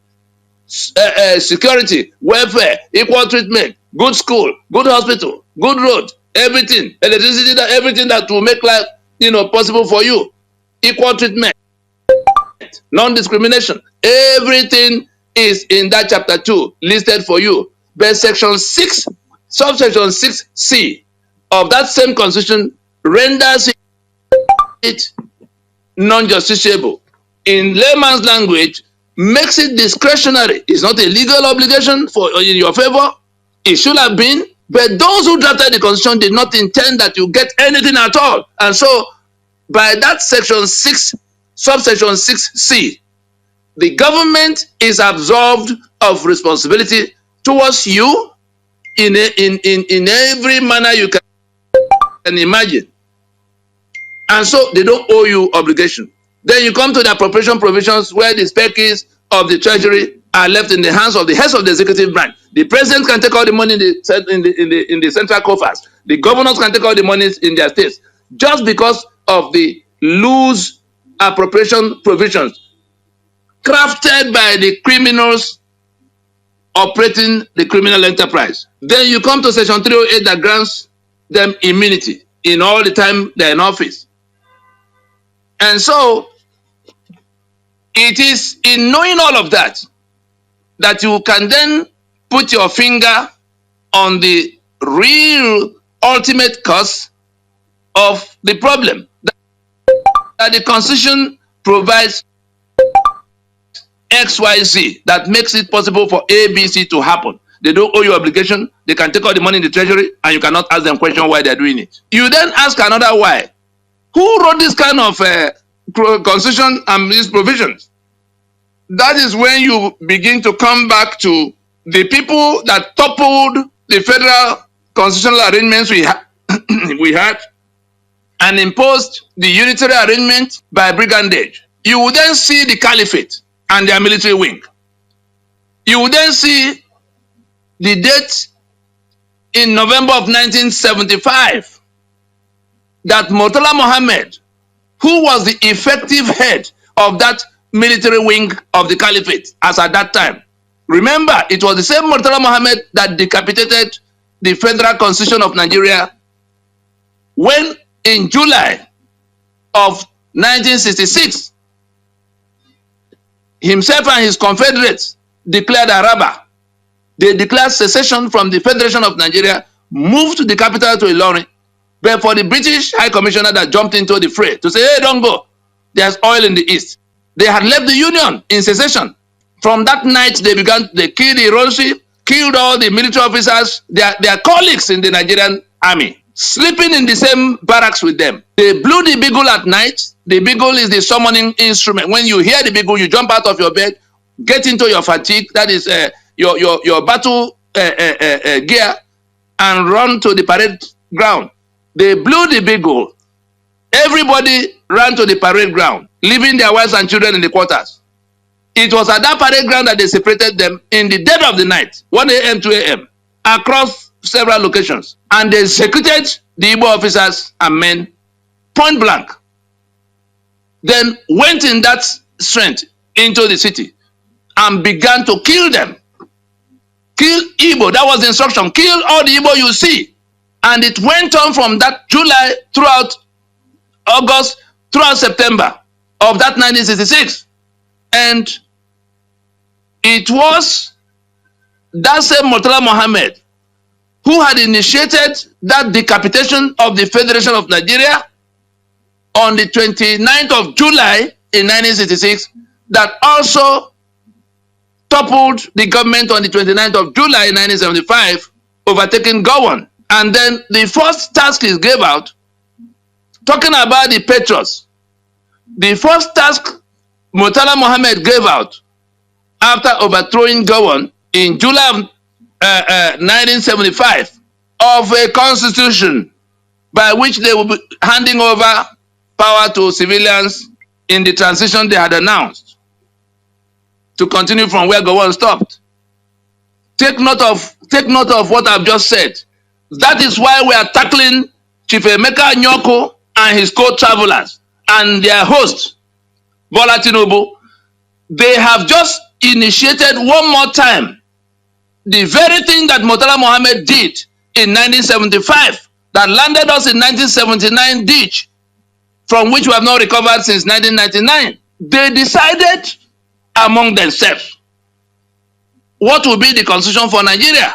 Security, welfare, equal treatment, good school, good hospital, good road, everything, electricity, everything that will make life possible for you. Equal treatment, non-discrimination, everything is in that Chapter 2 listed for you. But Section 6, subsection 6C of that same Constitution renders it non-justiciable. In layman's language, makes it discretionary. It's not a legal obligation in your favor. It should have been, but those who drafted the Constitution did not intend that you get anything at all. And so, by that Section 6, subsection 6C, the government is absolved of responsibility towards you in every manner you can imagine. And so they don't owe you obligation. Then you come to the appropriation provisions where the spare keys of the treasury are left in the hands of the heads of the executive branch. The president can take all the money in the central coffers. The governors can take all the money in their states, just because of the loose appropriation provisions crafted by the criminals operating the criminal enterprise. Then you come to Section 308 that grants them immunity in all the time they're in office. And so, it is in knowing all of that that you can then put your finger on the real ultimate cause of the problem. That the Constitution provides XYZ that makes it possible for ABC to happen. they don't owe you obligation, they can take all the money in the treasury, and you cannot ask them question why they're doing it. You then ask another why. Who wrote this kind of constitution and these provisions? That is when you begin to come back to the people that toppled the federal constitutional arrangements we had and imposed the unitary arrangement by brigandage. You will then see the caliphate and their military wing. You will then see the date in November of 1975 that Murtala Mohammed, who was the effective head of that military wing of the caliphate as at that time. Remember, it was the same Murtala Mohammed that decapitated the federal constitution of Nigeria when in July of 1966, himself and his confederates declared Araba. They declared secession from the Federation of Nigeria, moved the capital to Ilorin, but for the British High Commissioner that jumped into the fray to say, hey, don't go, there's oil in the east. They had left the Union in secession. From that night, they killed the Ironsi, killed all the military officers, their colleagues in the Nigerian army, sleeping in the same barracks with them. They blew the beagle at night. The beagle is the summoning instrument. When you hear the beagle, you jump out of your bed, get into your fatigue, that is your battle gear, and run to the parade ground. They blew the beagle. Everybody ran to the parade ground, leaving their wives and children in the quarters. It was at that parade ground that they separated them in the dead of the night, 1 a.m., 2 a.m., across several locations. And they executed the Igbo officers and men point blank. Then went in that strength into the city and began to kill them. Kill Igbo. That was the instruction. Kill all the Igbo you see. And it went on from that July throughout August, throughout September of that 1966. And it was that same Murtala Mohammed who had initiated that decapitation of the Federation of Nigeria on the 29th of July in 1966 that also toppled the government on the 29th of July in 1975, overtaking Gowon. And then the first task he gave out, talking about the patriots, the first task Murtala Mohammed gave out after overthrowing Gowon in July of 1975 of a constitution by which they will be handing over power to civilians in the transition they had announced to continue from where Gowon stopped. Take note of what I've just said. That is why we are tackling Chief Emeka Anyaoku and his co-travelers and their host, Bola Tinubu. They have just initiated one more time the very thing that Murtala Mohammed did in 1975 that landed us in 1979 ditch, from which we have not recovered since 1999. They decided among themselves what will be the constitution for Nigeria,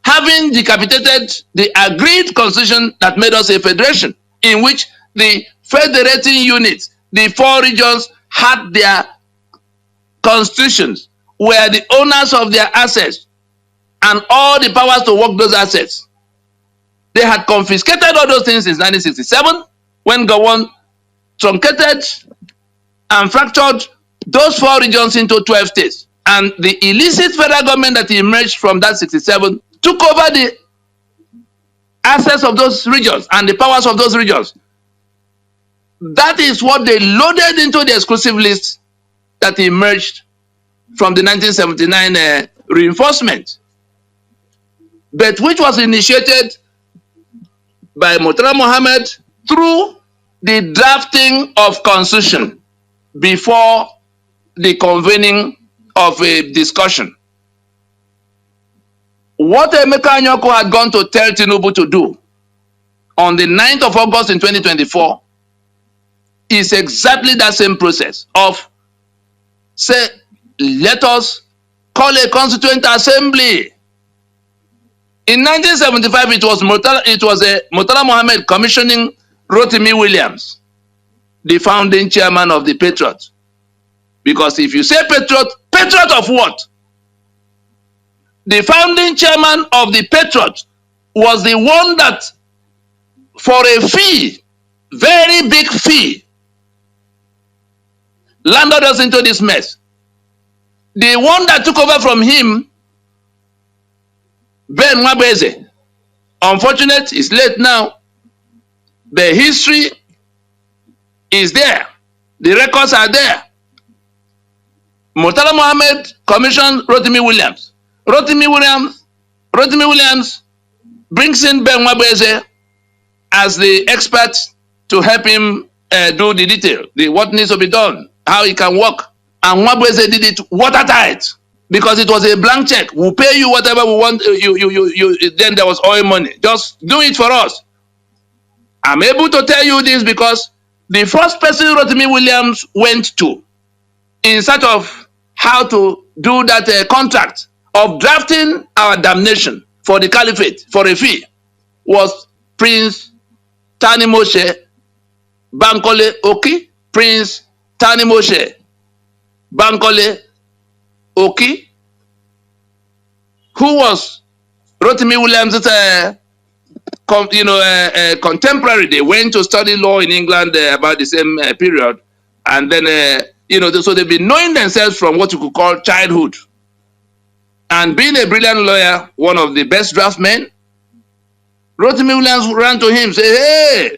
having decapitated the agreed constitution that made us a federation, in which the federating units, the 4 regions, had their constitutions, were the owners of their assets and all the powers to work those assets. They had confiscated all those things since 1967 when Gowon truncated and fractured those 4 regions into 12 states. And the illicit federal government that emerged from that 67 took over the assets of those regions and the powers of those regions. That is what they loaded into the exclusive list that emerged from the 1979 reinforcement, but which was initiated by Murtala Mohammed through the drafting of constitution before the convening of a discussion. What Emeka Anyaoku had gone to tell Tinubu to do on the 9th of August in 2024 is exactly that same process of, say, let us call a constituent assembly. In 1975, it was Murtala Mohammed commissioning Rotimi Williams, the founding chairman of the Patriots. Because if you say patriot, patriot of what? The founding chairman of the Patriots was the one that, for a fee, very big fee, landed us into this mess. The one that took over from him, Ben Nwabeze, unfortunate, is late now. The history is there. The records are there. Murtala Mohammed commissioned Rotimi Williams. Rotimi Williams brings in Ben Nwabeze as the expert to help him do the detail, what needs to be done, how he can work. And Nwabeze did it watertight because it was a blank check. We'll pay you whatever we want. Then there was oil money. Just do it for us. I'm able to tell you this because the first person Rotimi Williams went to in search of how to do that contract of drafting our damnation for the caliphate for a fee was Prince Tani Moshe Bankole Oki. Prince Tani Moshe Bankole Oki, who was Rotimi Williams' contemporary. They went to study law in England about the same period, and then so they've been knowing themselves from what you could call childhood. And being a brilliant lawyer, one of the best draftsmen, Rotimi Williams ran to him, say, "Hey,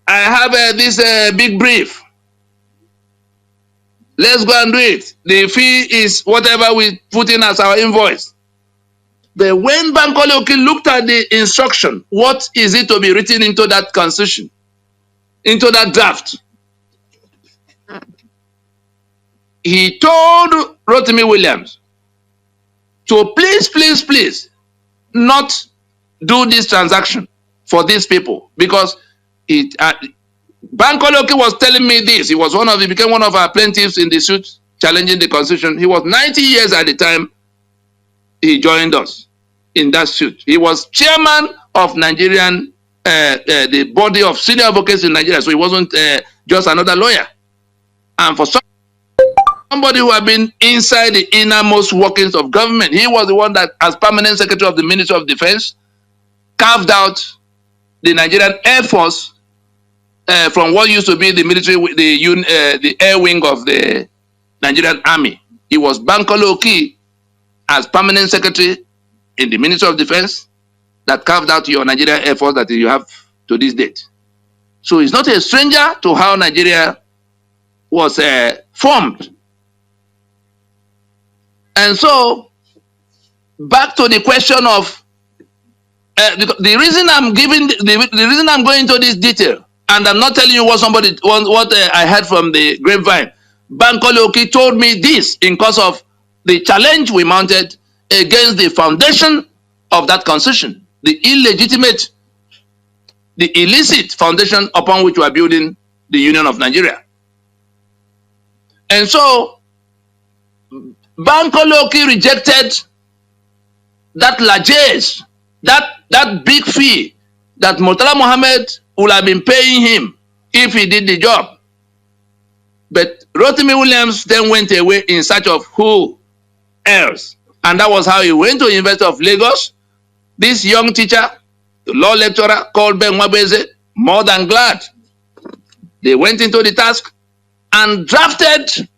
I have this big brief. Let's go and do it. The fee is whatever we put in as our invoice." But when Bankole Oki looked at the instruction, what is it to be written into that constitution, into that draft? He told Rotimi Williams to please not do this transaction for these people, because Bankole Oki was telling me this. He became one of our plaintiffs in the suit challenging the constitution. He was 90 years at the time he joined us in that suit. He was chairman of Nigerian, the body of senior advocates in Nigeria. So he wasn't just another lawyer. And for somebody who had been inside the innermost workings of government, he was the one that, as permanent secretary of the Ministry of Defense, carved out the Nigerian Air Force from what used to be the military, the air wing of the Nigerian Army. It was Bankole Oki, as permanent secretary in the Ministry of Defense, that carved out your Nigerian Air Force that you have to this date. So he's not a stranger to how Nigeria was formed. And so, back to the question of the reason I'm giving the reason I'm going into this detail, and I'm not telling you what I heard from the grapevine. Bankole Oki told me this in course of the challenge we mounted against the foundation of that constitution, the illegitimate, the illicit foundation upon which we are building the Union of Nigeria. And so, Bankole Oki rejected that largesse, that big fee that Murtala Mohammed would have been paying him if he did the job. But Rotimi Williams then went away in search of who else. And that was how he went to the University of Lagos. This young teacher, the law lecturer called Ben Nwabeze, more than glad. They went into the task and drafted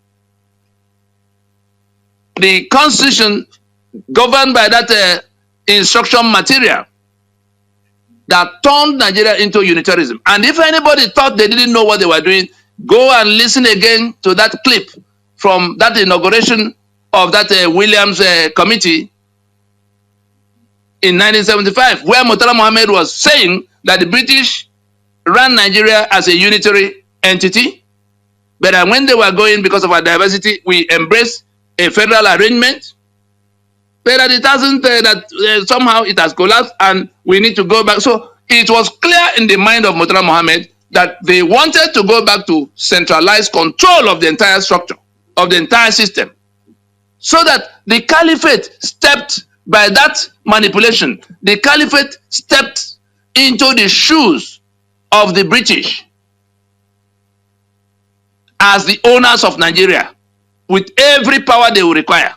the constitution governed by that instruction material that turned Nigeria into unitarianism. And if anybody thought they didn't know what they were doing, go and listen again to that clip from that inauguration of that Williams committee in 1975, where Murtala Mohammed was saying that the British ran Nigeria as a unitary entity, but when they were going, because of our diversity, we embraced a federal arrangement, but that it hasn't, somehow it has collapsed and we need to go back. So it was clear in the mind of Murtala Mohammed that they wanted to go back to centralized control of the entire structure, of the entire system, so that the caliphate stepped, by that manipulation, the caliphate stepped into the shoes of the British as the owners of Nigeria, with every power they will require.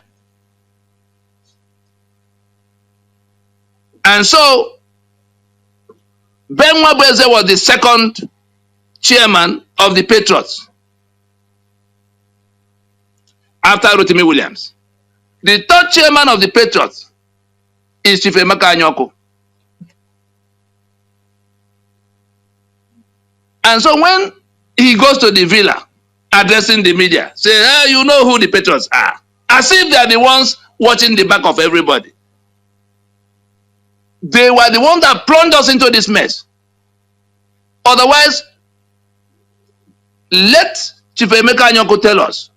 And so, Ben Wabweze was the second chairman of the Patriots after Rotimi Williams. The third chairman of the Patriots is Chief Emeka Anyaoku. And so when he goes to the villa, addressing the media, say, hey, you know who the Patriots are. As if they are the ones watching the back of everybody. They were the ones that plunged us into this mess. Otherwise, let Chief Emeka Anyaoku tell us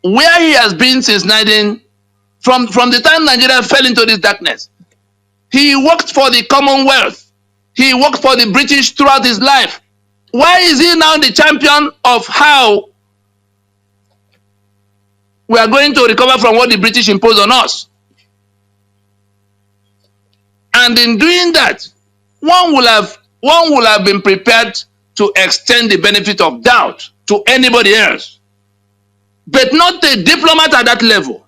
where he has been since from the time Nigeria fell into this darkness. He worked for the Commonwealth. He worked for the British throughout his life. Why is he now the champion of how we are going to recover from what the British imposed on us? And in doing that, one will have been prepared to extend the benefit of doubt to anybody else. But not a diplomat at that level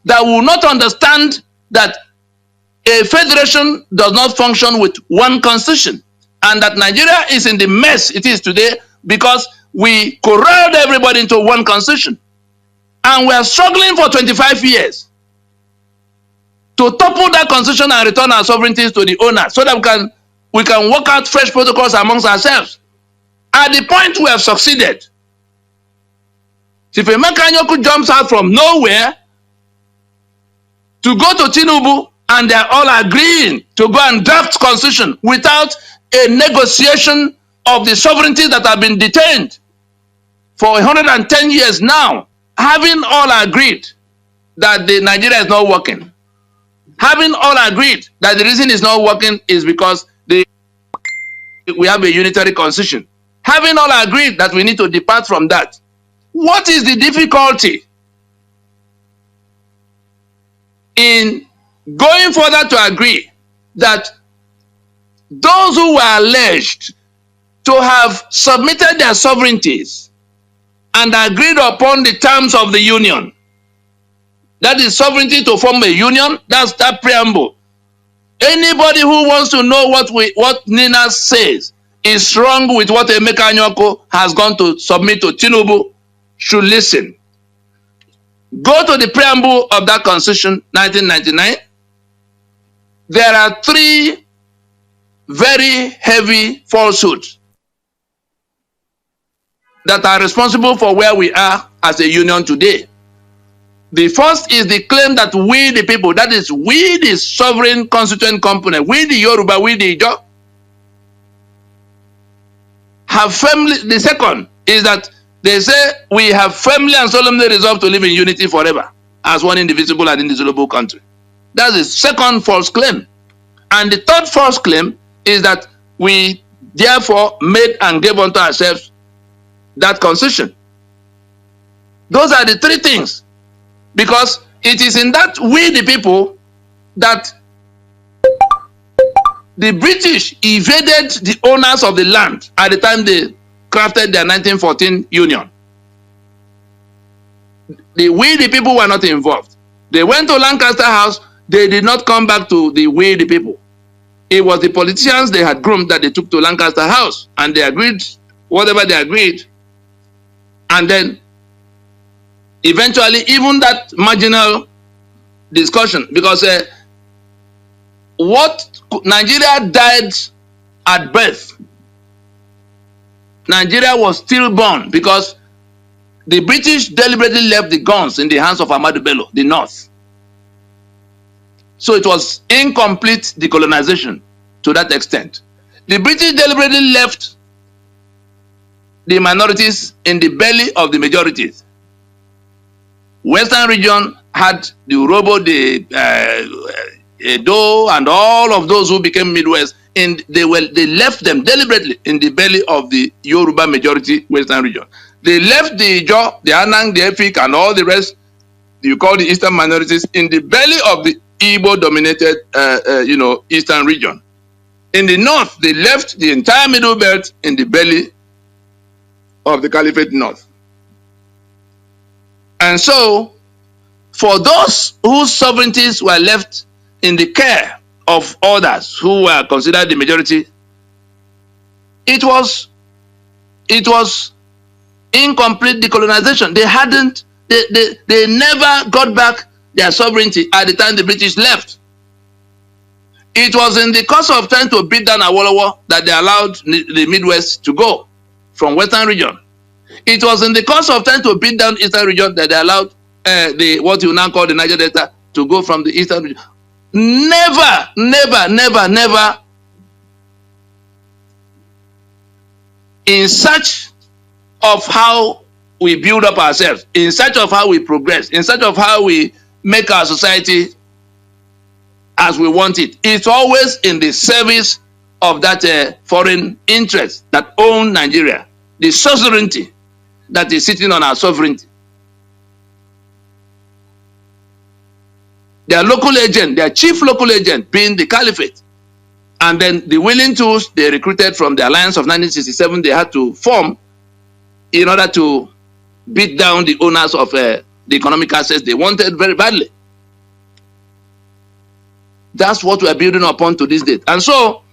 that will not understand that a federation does not function with one constitution, and that Nigeria is in the mess it is today because we corralled everybody into one constitution. And we are struggling for 25 years to topple that constitution and return our sovereignties to the owner so that we can work out fresh protocols amongst ourselves. At the point we have succeeded, Chief Emeka Anyaoku jumps out from nowhere to go to Tinubu, and they are all agreeing to go and draft constitution without a negotiation of the sovereignties that have been detained for 110 years now, having all agreed that the Nigeria is not working. Having all agreed that the reason it's not working is because we have a unitary constitution. Having all agreed that we need to depart from that. What is the difficulty in going further to agree that those who were alleged to have submitted their sovereignties and agreed upon the terms of the union, that is sovereignty to form a union, that's that preamble. Anybody who wants to know what Nina says is wrong with what Emeka Anyaoku has gone to submit to Tinubu should listen. Go to the preamble of that constitution, 1999. There are 3 very heavy falsehoods that are responsible for where we are as a union today. The first is the claim that we the people, that is we the sovereign constituent component, we the Yoruba, we the Ijaw, have firmly, the second is that they say we have firmly and solemnly resolved to live in unity forever as one indivisible and indissoluble country. That's the second false claim. And the third false claim is that we therefore made and gave unto ourselves that constitution. Those are the 3 things. Because it is in that we the people that the British evaded the owners of the land at the time they crafted their 1914 union. We the people were not involved. They went to Lancaster House, they did not come back to the we the people. It was the politicians they had groomed that they took to Lancaster House, and they agreed whatever they agreed. And then eventually, even that marginal discussion, because what Nigeria died at birth, Nigeria was stillborn because the British deliberately left the guns in the hands of Ahmadu Bello, the North. So it was incomplete decolonization to that extent. The British deliberately left the minorities in the belly of the majorities. Western region had the Urobo, the Edo, and all of those who became Midwest, and they left them deliberately in the belly of the Yoruba majority Western region. They left the Ijaw, the Anang, the Efik, and all the rest you call the Eastern minorities in the belly of the Igbo-dominated, Eastern region. In the North, they left the entire Middle Belt in the belly of the Caliphate North. And so, for those whose sovereignties were left in the care of others who were considered the majority, it was incomplete decolonization. They never got back their sovereignty at the time the British left. It was in the course of trying to beat down Awolowo that they allowed the Midwest to go from Western region. It was in the course of trying to beat down Eastern region that they allowed what you now call the Niger Delta to go from the Eastern region. Never in search of how we build up ourselves, in search of how we progress, in search of how we make our society as we want it. It's always in the service of that foreign interest that own Nigeria, the sovereignty that is sitting on our sovereignty. Their local agent, their chief local agent being the caliphate. And then the willing tools they recruited from the alliance of 1967, they had to form in order to beat down the owners of the economic assets they wanted very badly. That's what we're building upon to this date. And so,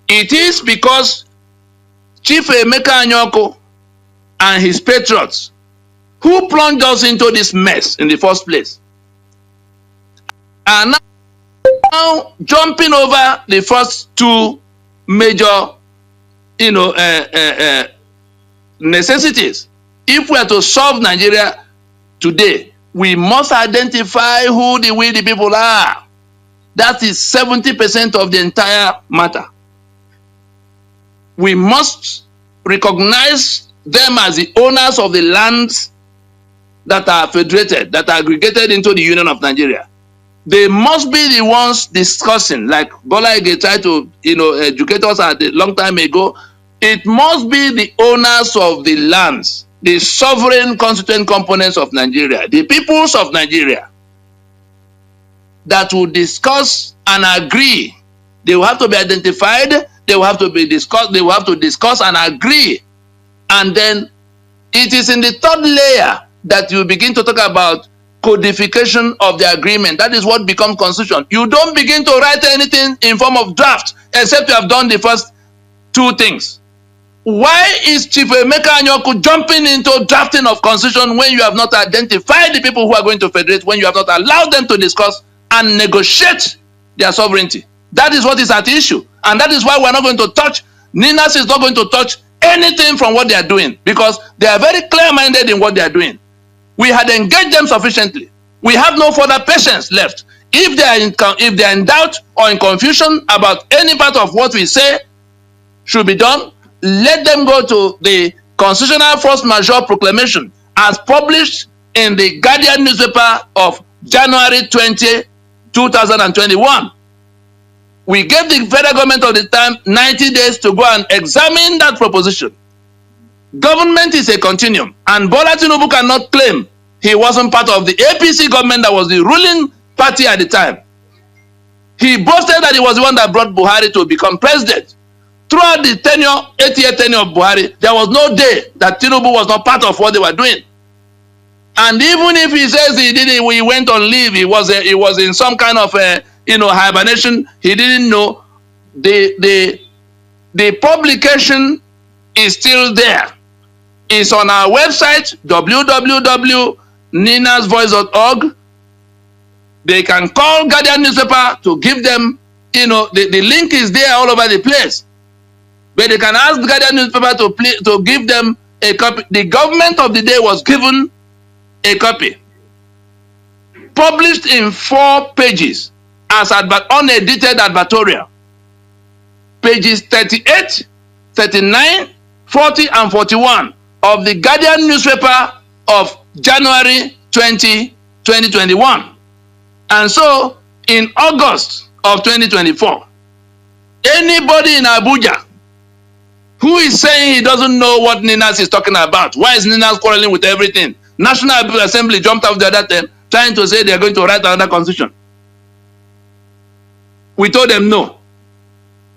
it is because Chief Emeka Anyaoku and his patriots who plunged us into this mess in the first place are now jumping over the first two major, necessities. If we are to solve Nigeria today, we must identify who the people are. That is 70% of the entire matter. We must recognize them as the owners of the lands that are federated, that are aggregated into the Union of Nigeria. They must be the ones discussing, like Bola Ige tried to educate us a long time ago. It must be the owners of the lands, the sovereign constituent components of Nigeria, the peoples of Nigeria, that will discuss and agree. They will have to be identified, they will have to be discussed, they will have to discuss and agree. And then it is in the third layer that you begin to talk about codification of the agreement. That is what becomes constitution. You don't begin to write anything in form of draft except you have done the first two things. Why is Chief Emeka Anyaoku jumping into drafting of constitution when you have not identified the people who are going to federate, when you have not allowed them to discuss and negotiate their sovereignty? That is what is at issue. And that is why we're not going to touch, Ninas is not going to touch anything from what they are doing, because they are very clear-minded in what they are doing. We had engaged them sufficiently. We have no further patience left. If they are in doubt or in confusion about any part of what we say should be done, let them go to the Constitutional Force Majeure Proclamation as published in the Guardian newspaper of January 20, 2021. We gave the federal government of the time 90 days to go and examine that proposition. Government is a continuum, and Bola Tinubu cannot claim he wasn't part of the APC government that was the ruling party at the time. He boasted that he was the one that brought Buhari to become president. Throughout the 8-year tenure of Buhari, there was no day that Tinubu was not part of what they were doing. And even if he says he did it, he went on leave, he was in some kind of hibernation, he didn't know. The publication is still there. It's on our website, www.ninasvoice.org. They can call Guardian newspaper to give them, the link is there all over the place. But they can ask the Guardian newspaper to give them a copy. The government of the day was given a copy, published in 4 pages as unedited advertorial. Pages 38, 39, 40, and 41 of the Guardian newspaper of January 20, 2021. And so, in August of 2024, anybody in Abuja who is saying he doesn't know what Ninas is talking about, why is Ninas quarreling with everything? National Assembly jumped out the other time trying to say they are going to write another constitution. We told them no.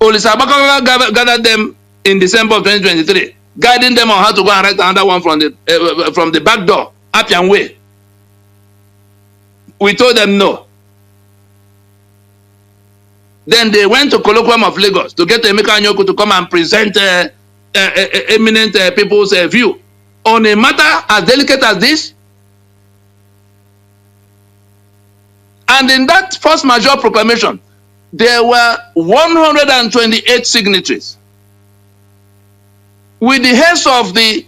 Olisabaka gathered them in December of 2023, guiding them on how to go and write another one from the back door, Appian Way. We told them no. Then they went to Colloquium of Lagos to get Emeka Anyaoku to come and present eminent people's view on a matter as delicate as this. And in that first major proclamation, there were 128 signatories, with the heads of the,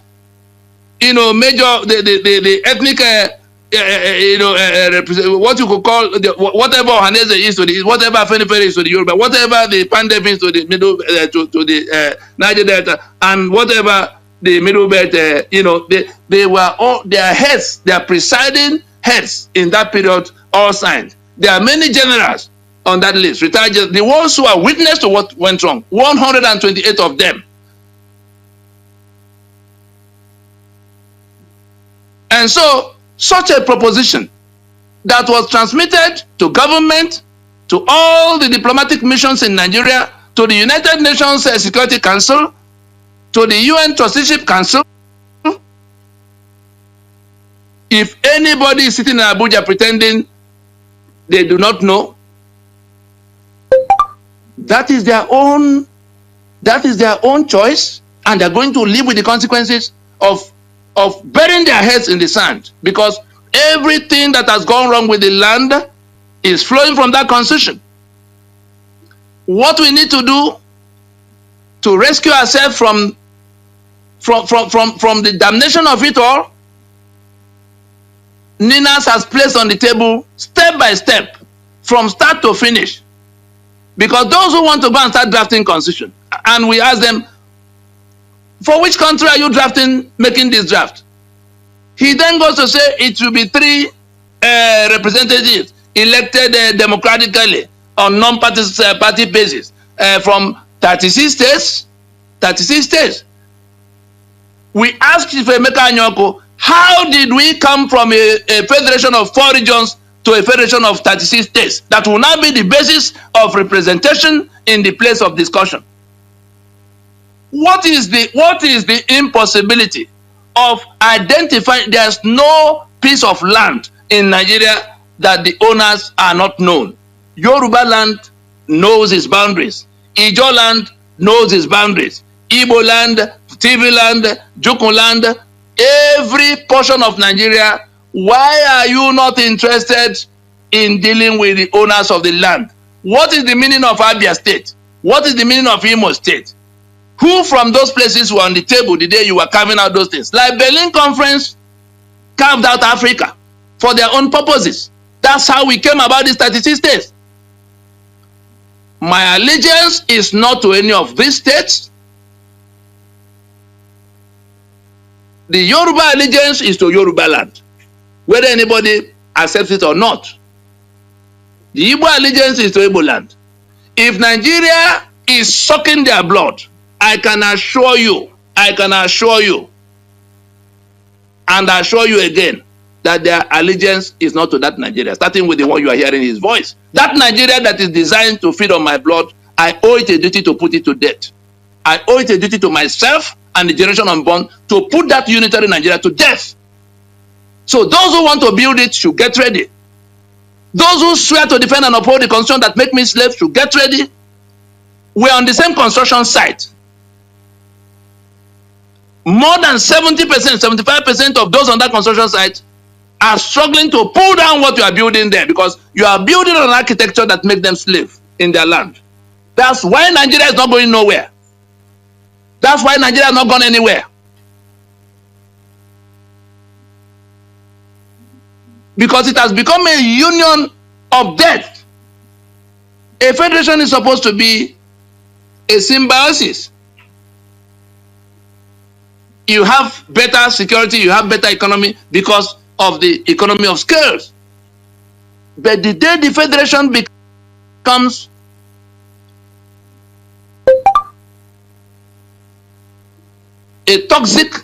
major, the ethnic, what you could call whatever Ohanese is to the, whatever Afenifere is to the Yoruba, whatever the Pandef is to the middle, to the Niger Delta, and whatever the middle belt, they were all their heads, their presiding heads in that period, all signed. There are many generals on that list, retired, the ones who are witness to what went wrong, 128 of them. And so, such a proposition that was transmitted to government, to all the diplomatic missions in Nigeria, to the United Nations Security Council, to the UN Trusteeship Council. If anybody is sitting in Abuja pretending they do not know, that is their own choice, and they're going to live with the consequences of burying their heads in the sand, because everything that has gone wrong with the land is flowing from that constitution. What we need to do to rescue ourselves from the damnation of it all, Ninas has placed on the table step by step, from start to finish. Because those who want to go and start drafting constitution, and we ask them, for which country are you making this draft? He then goes to say it will be 3 representatives elected democratically on non-party basis from 36 states. 36 states. We asked Chief Emeka Anyaoku, how did we come from a federation of 4 regions to a federation of 36 states that will now be the basis of representation in the place of discussion? What is the impossibility of identifying? There's no piece of land in Nigeria that the owners are not known. Yoruba land knows its boundaries. Ijo land knows its boundaries. Igbo land, TV land, Jukun land, every portion of Nigeria. Why are you not interested in dealing with the owners of the land? What is the meaning of Abia State? What is the meaning of Imo State? Who from those places were on the table the day you were carving out those things? Like Berlin Conference carved out Africa for their own purposes. That's how we came about these 36 states. My allegiance is not to any of these states. The Yoruba allegiance is to Yoruba land, whether anybody accepts it or not. The Igbo allegiance is to Igbo land. If Nigeria is sucking their blood, I can assure you, and I assure you again, that their allegiance is not to that Nigeria, starting with the one you are hearing his voice. That Nigeria that is designed to feed on my blood, I owe it a duty to put it to death. I owe it a duty to myself and the generation unborn to put that unitary Nigeria to death. So those who want to build it should get ready. Those who swear to defend and uphold the constitution that make me slave should get ready. We're on the same construction site. More than 70%, 75% of those on that construction site are struggling to pull down what you are building there, because you are building an architecture that makes them slave in their land. That's why Nigeria is not going nowhere. That's why Nigeria has not gone anywhere. Because it has become a union of death. A federation is supposed to be a symbiosis. You have better security, you have better economy because of the economy of scales. But the day the federation becomes a toxic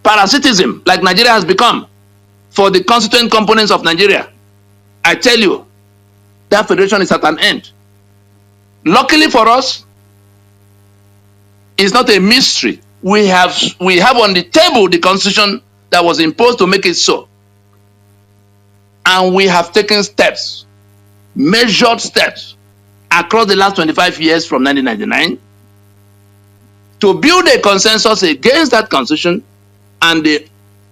parasitism, like Nigeria has become for the constituent components of Nigeria, I tell you, that federation is at an end. Luckily for us, it's not a mystery. We have on the table the constitution that was imposed to make it so. And we have taken steps, measured steps, across the last 25 years from 1999 to build a consensus against that constitution and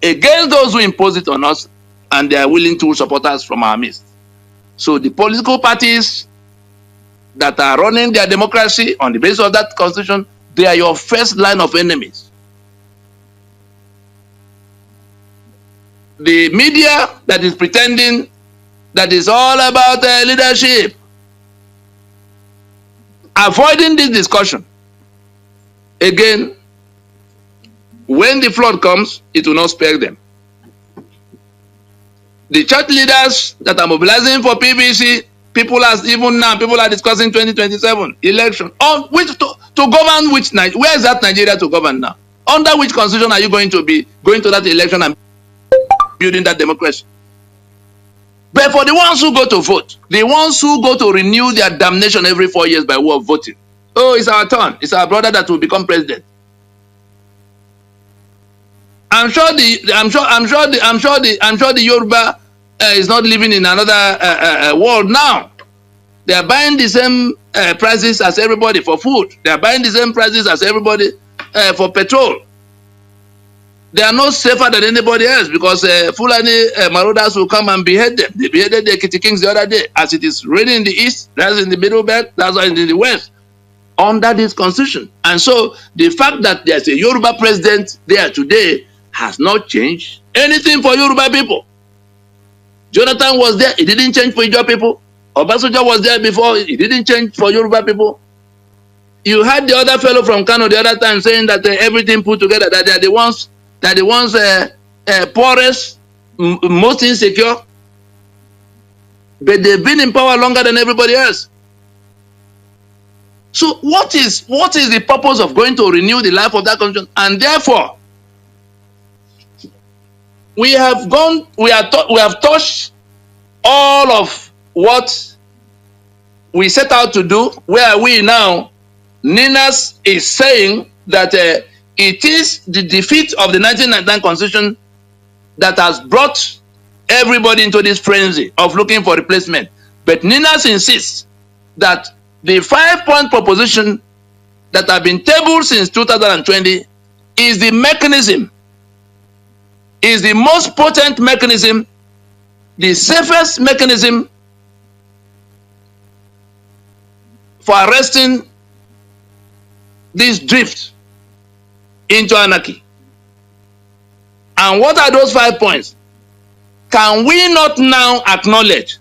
against those who impose it on us, and they are willing to support us from our midst. So the political parties that are running their democracy on the basis of that constitution, they are your first line of enemies. The media that is pretending that is all about leadership, avoiding this discussion. Again, when the flood comes, it will not spare them. The church leaders that are mobilizing for PVC, people are discussing 2027 election. On which to govern which Nigeria? Where is that Nigeria to govern now? Under which constitution are you going to be going to that election and building that democracy? But for the ones who go to vote, the ones who go to renew their damnation every 4 years by way of voting, oh, it's our turn. It's our brother that will become president. I'm sure the Yoruba is not living in another world now. They are buying the same prices as everybody for food. They are buying the same prices as everybody for petrol. They are not safer than anybody else because Fulani marauders will come and behead them. They beheaded the Kitty Kings the other day. As it is raining in the east, that's in the middle belt, that's in the west, under this constitution. And so the fact that there's a Yoruba president there today has not changed anything for Yoruba people. Jonathan was there, it didn't change for Yoruba people. Obasanjo was there before, it didn't change for Yoruba people. You had the other fellow from Kano the other time saying that everything put together, that they are the ones poorest, most insecure, but they've been in power longer than everybody else. So what is the purpose of going to renew the life of that constitution? And therefore, we have touched all of what we set out to do. Where are we now? Ninas is saying that it is the defeat of the 1999 constitution that has brought everybody into this frenzy of looking for replacement. But Ninas insists that the 5-point proposition that have been tabled since 2020 is the mechanism, is the most potent mechanism, the safest mechanism for arresting this drift into anarchy. And what are those 5 points? Can we not now acknowledge,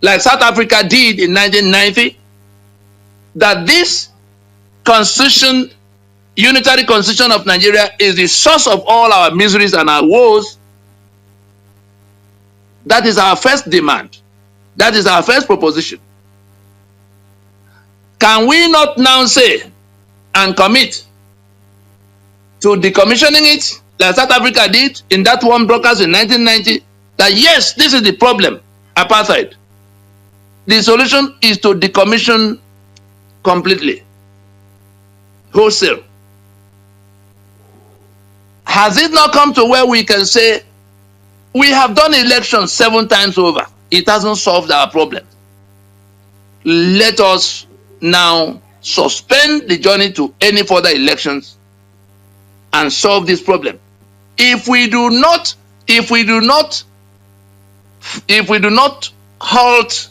like South Africa did in 1990, that this constitution, unitary constitution of Nigeria, is the source of all our miseries and our woes? That is our first demand. That is our first proposition. Can we not now say and commit to decommissioning it, like South Africa did in that one broadcast in 1990, that yes, this is the problem, apartheid. The solution is to decommission completely, wholesale. Has it not come to where we can say, we have done elections 7 times over, it hasn't solved our problem. Let us now suspend the journey to any further elections and solve this problem. If we do not halt,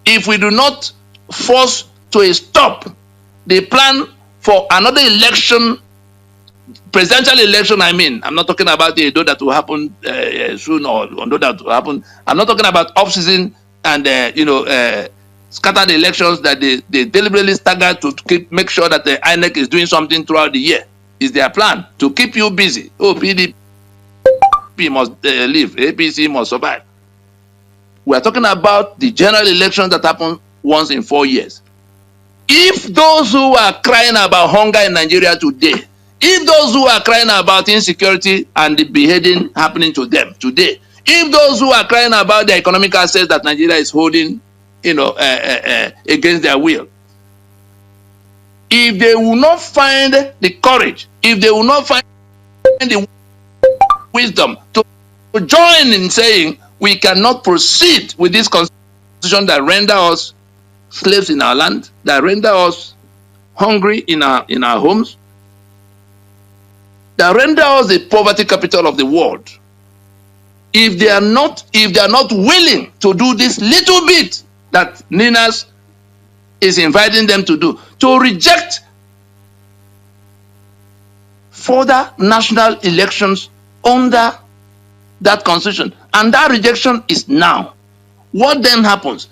if we do not force to a stop the plan for another election, presidential election, I mean, I'm not talking about the that will happen soon or that will happen. I'm not talking about off-season and scattered elections that they deliberately stagger to make sure that the INEC is doing something throughout the year. Is their plan to keep you busy? Oh, PDP must live, APC must survive. We are talking about the general elections that happen once in 4 years. If those who are crying about hunger in Nigeria today, if those who are crying about insecurity and the beheading happening to them today, if those who are crying about the economic assets that Nigeria is holding, against their will, if they will not find the courage, if they will not find the wisdom to join in saying, We cannot proceed with this constitution that render us slaves in our land, that render us hungry in our homes, that render us the poverty capital of the world. If they are not willing to do this little bit that Ninas is inviting them to do, to reject further national elections under that constitution, and that rejection is now, what then happens?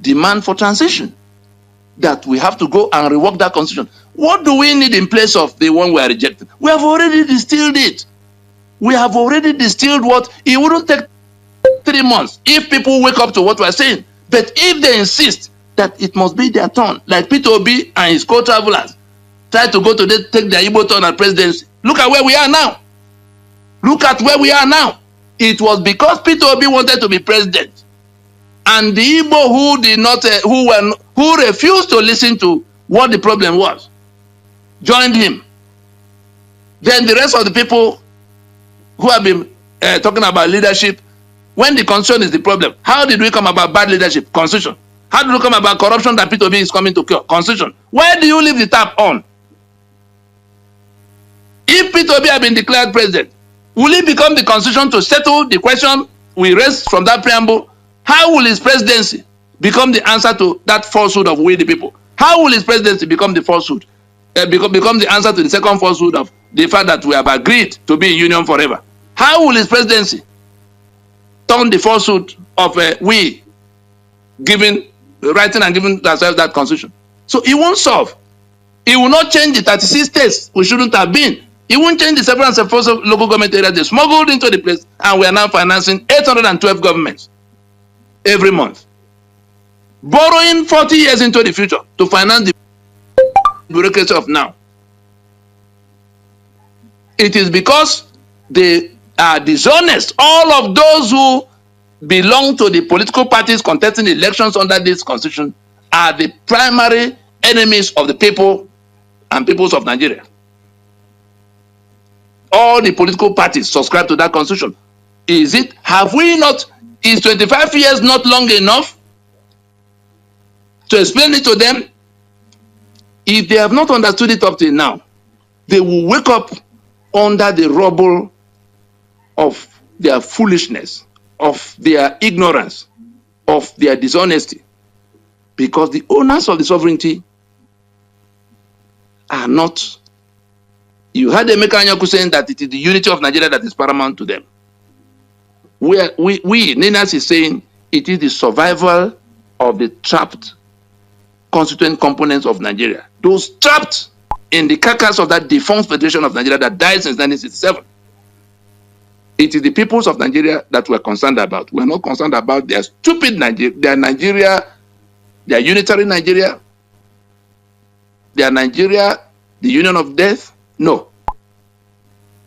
Demand for transition, that we have to go and rework that constitution. What do we need in place of the one we are rejecting? We have already distilled it. We have already distilled what it wouldn't take 3 months if people wake up to what we're saying. But if they insist that it must be their turn, like Peter Obi and his co-travelers try to go to take their Igbo turn at presidency, look at where we are now. Look at where we are now. It was because Peter Obi wanted to be president, and the Igbo who refused to listen to what the problem was, joined him. Then the rest of the people who have been talking about leadership, when the constitution is the problem, how did we come about bad leadership? Constitution. How did we come about corruption that Peter Obi is coming to cure? Constitution. Why do you leave the tap on? If Peter Obi had been declared president, will it become the constitution to settle the question we raised from that preamble? How will his presidency become the answer to that falsehood of we the people? How will his presidency become the falsehood? Become the answer to the second falsehood of the fact that we have agreed to be in union forever? How will his presidency turn the falsehood of we writing and giving ourselves that constitution? So it won't solve. It will not change the 36 states we shouldn't have been. It won't change the several and several local government areas they smuggled into the place, and we are now financing 812 governments every month, borrowing 40 years into the future to finance the bureaucracy of now. It is because they are dishonest. All of those who belong to the political parties contesting elections under this constitution are the primary enemies of the people and peoples of Nigeria. All the political parties subscribe to that constitution. Is 25 years not long enough to explain it to them? If they have not understood it up till now, they will wake up under the rubble of their foolishness, of their ignorance, of their dishonesty, because the owners of the sovereignty are not. You heard Emeka Anyaoku saying that it is the unity of Nigeria that is paramount to them. We Ninas is saying it is the survival of the trapped constituent components of Nigeria, those trapped in the carcass of that defunct Federation of Nigeria that died since 1967. It is the peoples of Nigeria that we're concerned about. We're not concerned about their stupid Nigeria, their unitary Nigeria, their Nigeria, the union of death. No,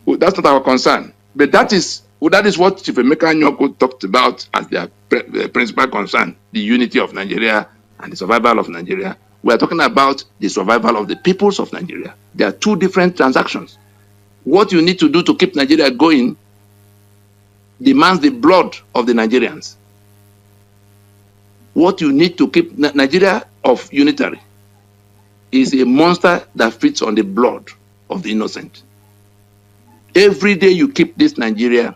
that's not our concern. But that is what Chief Emeka Anyaoku talked about as their principal concern: the unity of Nigeria and the survival of Nigeria. We are talking about the survival of the peoples of Nigeria. There are two different transactions. What you need to do to keep Nigeria going demands the blood of the Nigerians. What you need to keep Nigeria of unitary is a monster that feeds on the blood of the innocent. Every day you keep this Nigeria,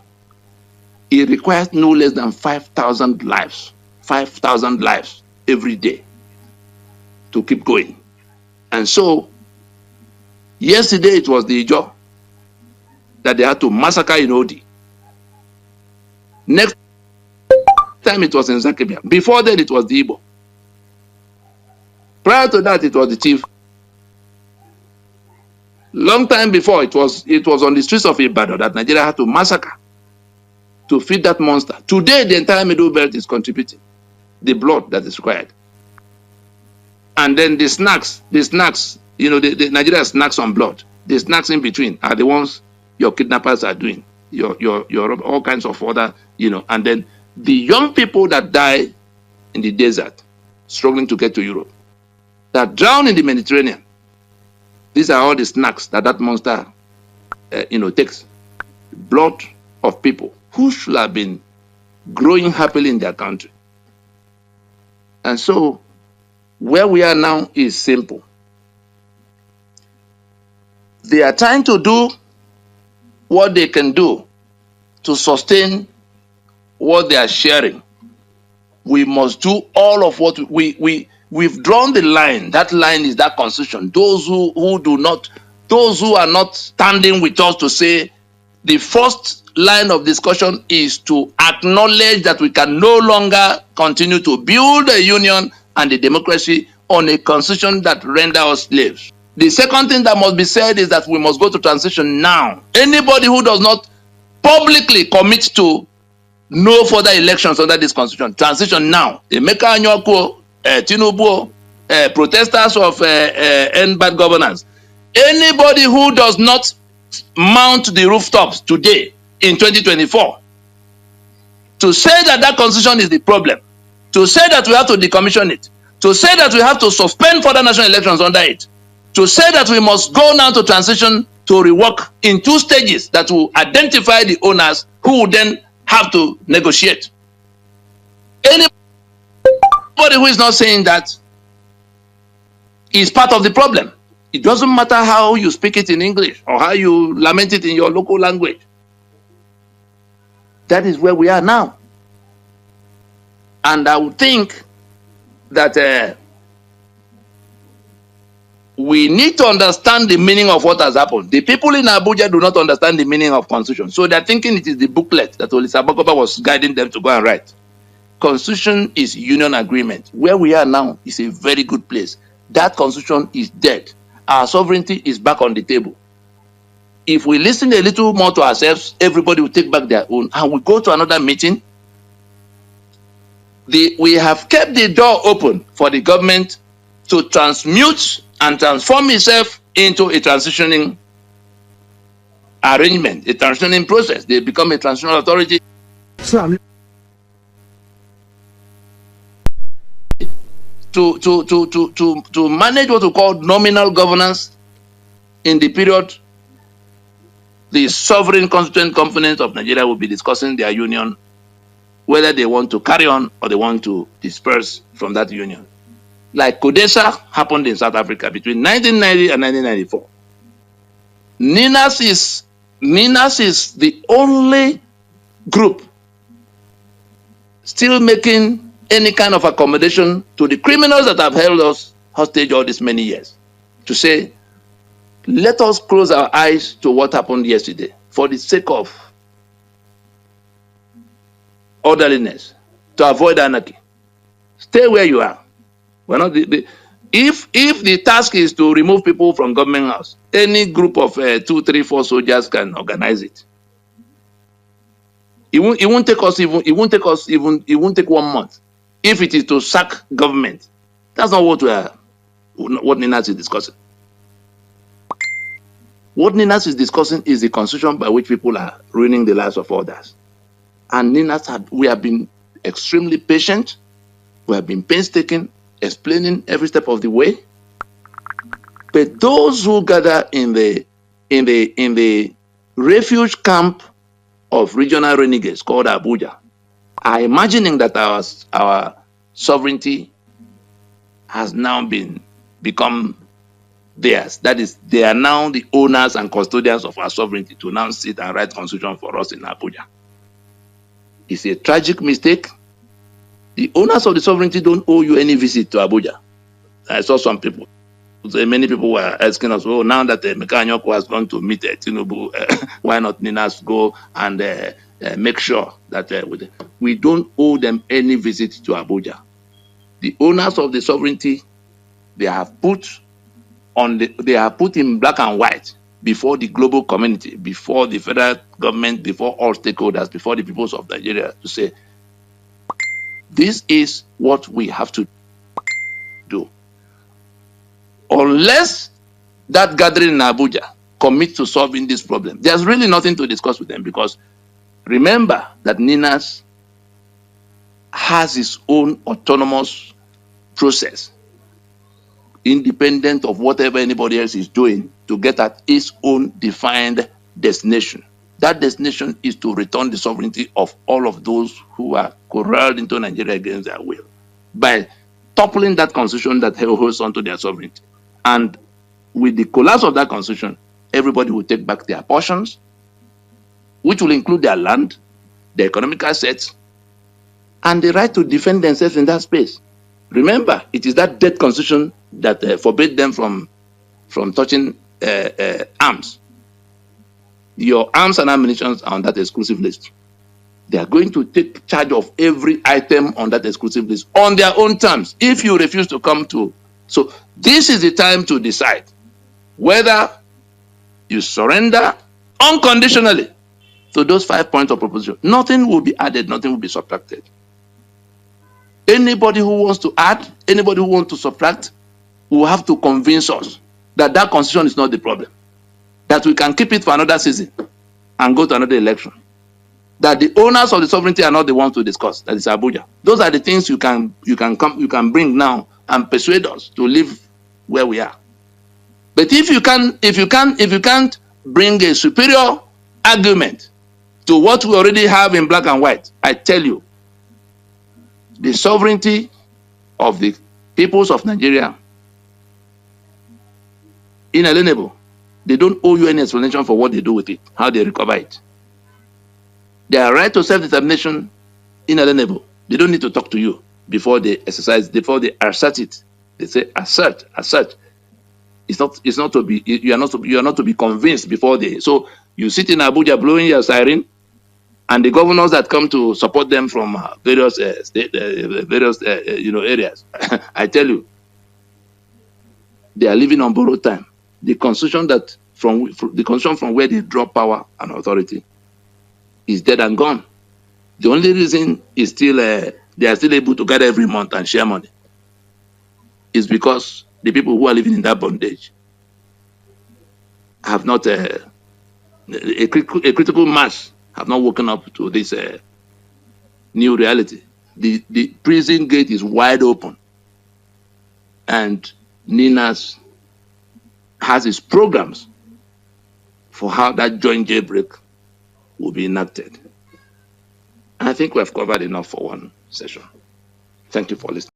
it requires no less than 5,000 lives. 5,000 lives every day to keep going. And so, yesterday it was the Ijaw that they had to massacre in Odi. Next time it was in Zakebia. Before that it was the Igbo. Prior to that it was the chief. Long time before it was on the streets of Ibadan that Nigeria had to massacre to feed that monster. Today the entire Middle Belt is contributing the blood that is required. And then the snacks, the Nigeria snacks on blood. The snacks in between are the ones your kidnappers are doing. Your all kinds of other, and then the young people that die in the desert, struggling to get to Europe, that drown in the Mediterranean. These are all the snacks that monster, takes. Blood of people who should have been growing happily in their country. And so, where we are now is simple. They are trying to do what they can do to sustain what they are sharing. We must do all of what we've drawn the line. That line is that constitution. Those who are not standing with us to say the first line of discussion is to acknowledge that we can no longer continue to build a union and a democracy on a constitution that render us slaves. The second thing that must be said is that we must go to transition now. Anybody who does not publicly commit to no further elections under this constitution, transition now. Emeka Anyaoku, Tinubu, protesters of end bad governance. Anybody who does not mount the rooftops today in 2024 to say that that constitution is the problem, to say that we have to decommission it, to say that we have to suspend further national elections under it, to say that we must go now to transition to rework in 2 stages that will identify the owners who will then have to negotiate. Anybody who is not saying that is part of the problem. It doesn't matter how you speak it in English or how you lament it in your local language. That is where we are now. And I would think that we need to understand the meaning of what has happened. The people in Abuja do not understand the meaning of constitution. So they're thinking it is the booklet that Olisa Bakoba was guiding them to go and write. Constitution is union agreement. Where we are now is a very good place. That constitution is dead. Our sovereignty is back on the table. If we listen a little more to ourselves, everybody will take back their own and we go to another meeting. We have kept the door open for the government to transmute and transform itself into a transitioning arrangement, a transitioning process. They become a transitional authority. To manage what we call nominal governance in the period, the sovereign constituent components of Nigeria will be discussing their union, whether they want to carry on or they want to disperse from that union. Like CODESA happened in South Africa between 1990 and 1994. NINAS is the only group still making any kind of accommodation to the criminals that have held us hostage all these many years. To say, let us close our eyes to what happened yesterday for the sake of orderliness, to avoid anarchy. Stay where you are. We're not if the task is to remove people from government house, any group of 2, 3, 4 soldiers can organize it. It won't take 1 month. If it is to sack government, that's not what NINAS is discussing. What NINAS is discussing is the constitution by which people are ruining the lives of others. And we have been extremely patient. We have been painstaking, explaining every step of the way. But those who gather in the refuge camp of regional renegades called Abuja are imagining that our sovereignty has now become theirs. That is, they are now the owners and custodians of our sovereignty to now sit and write constitution for us in Abuja. It's a tragic mistake. The owners of the sovereignty don't owe you any visit to Abuja. I saw some people. Many people were asking us, oh, now that Emeka Anyaoku has gone to meet Tinubu, why not NINAS go and make sure that we don't owe them any visit to Abuja. The owners of the sovereignty, they have put in black and white before the global community, before the federal government, before all stakeholders, before the peoples of Nigeria to say, this is what we have to do. Unless that gathering in Abuja commits to solving this problem, there's really nothing to discuss with them, because remember that NINAS has its own autonomous process, independent of whatever anybody else is doing, to get at its own defined destination. That destination is to return the sovereignty of all of those who are corralled into Nigeria against their will by toppling that constitution that holds on to their sovereignty. And with the collapse of that constitution, everybody will take back their portions, which will include their land, their economic assets, and the right to defend themselves in that space. Remember, it is that dead constitution that forbade them from touching arms. Your arms and ammunition are on that exclusive list. They are going to take charge of every item on that exclusive list on their own terms if you refuse to come to. So this is the time to decide whether you surrender unconditionally to those 5 points of proposition. Nothing will be added, nothing will be subtracted. Anybody who wants to add, anybody who wants to subtract, will have to convince us that that constitution is not the problem, that we can keep it for another season and go to another election, that the owners of the sovereignty are not the ones to discuss, that is Abuja. Those are the things you can bring now and persuade us to live where we are. But if you can't bring a superior argument to what we already have in black and white, I tell you, the sovereignty of the peoples of Nigeria, inalienable. They don't owe you any explanation for what they do with it, how they recover it. Their right to self-determination, inalienable. They don't need to talk to you before they exercise, before they assert it. They say assert. It's not to be. You are not to be convinced before they. So you sit in Abuja blowing your siren, and the governors that come to support them from various areas, I tell you, they are living on borrowed time. The constitution from where they draw power and authority is dead and gone. The only reason is still they are still able to gather every month and share money is because the people who are living in that bondage have not a critical mass have not woken up to this new reality. The prison gate is wide open, and Ninas has its programs for how that joint jailbreak will be enacted. I think we have covered enough for one session. Thank you for listening.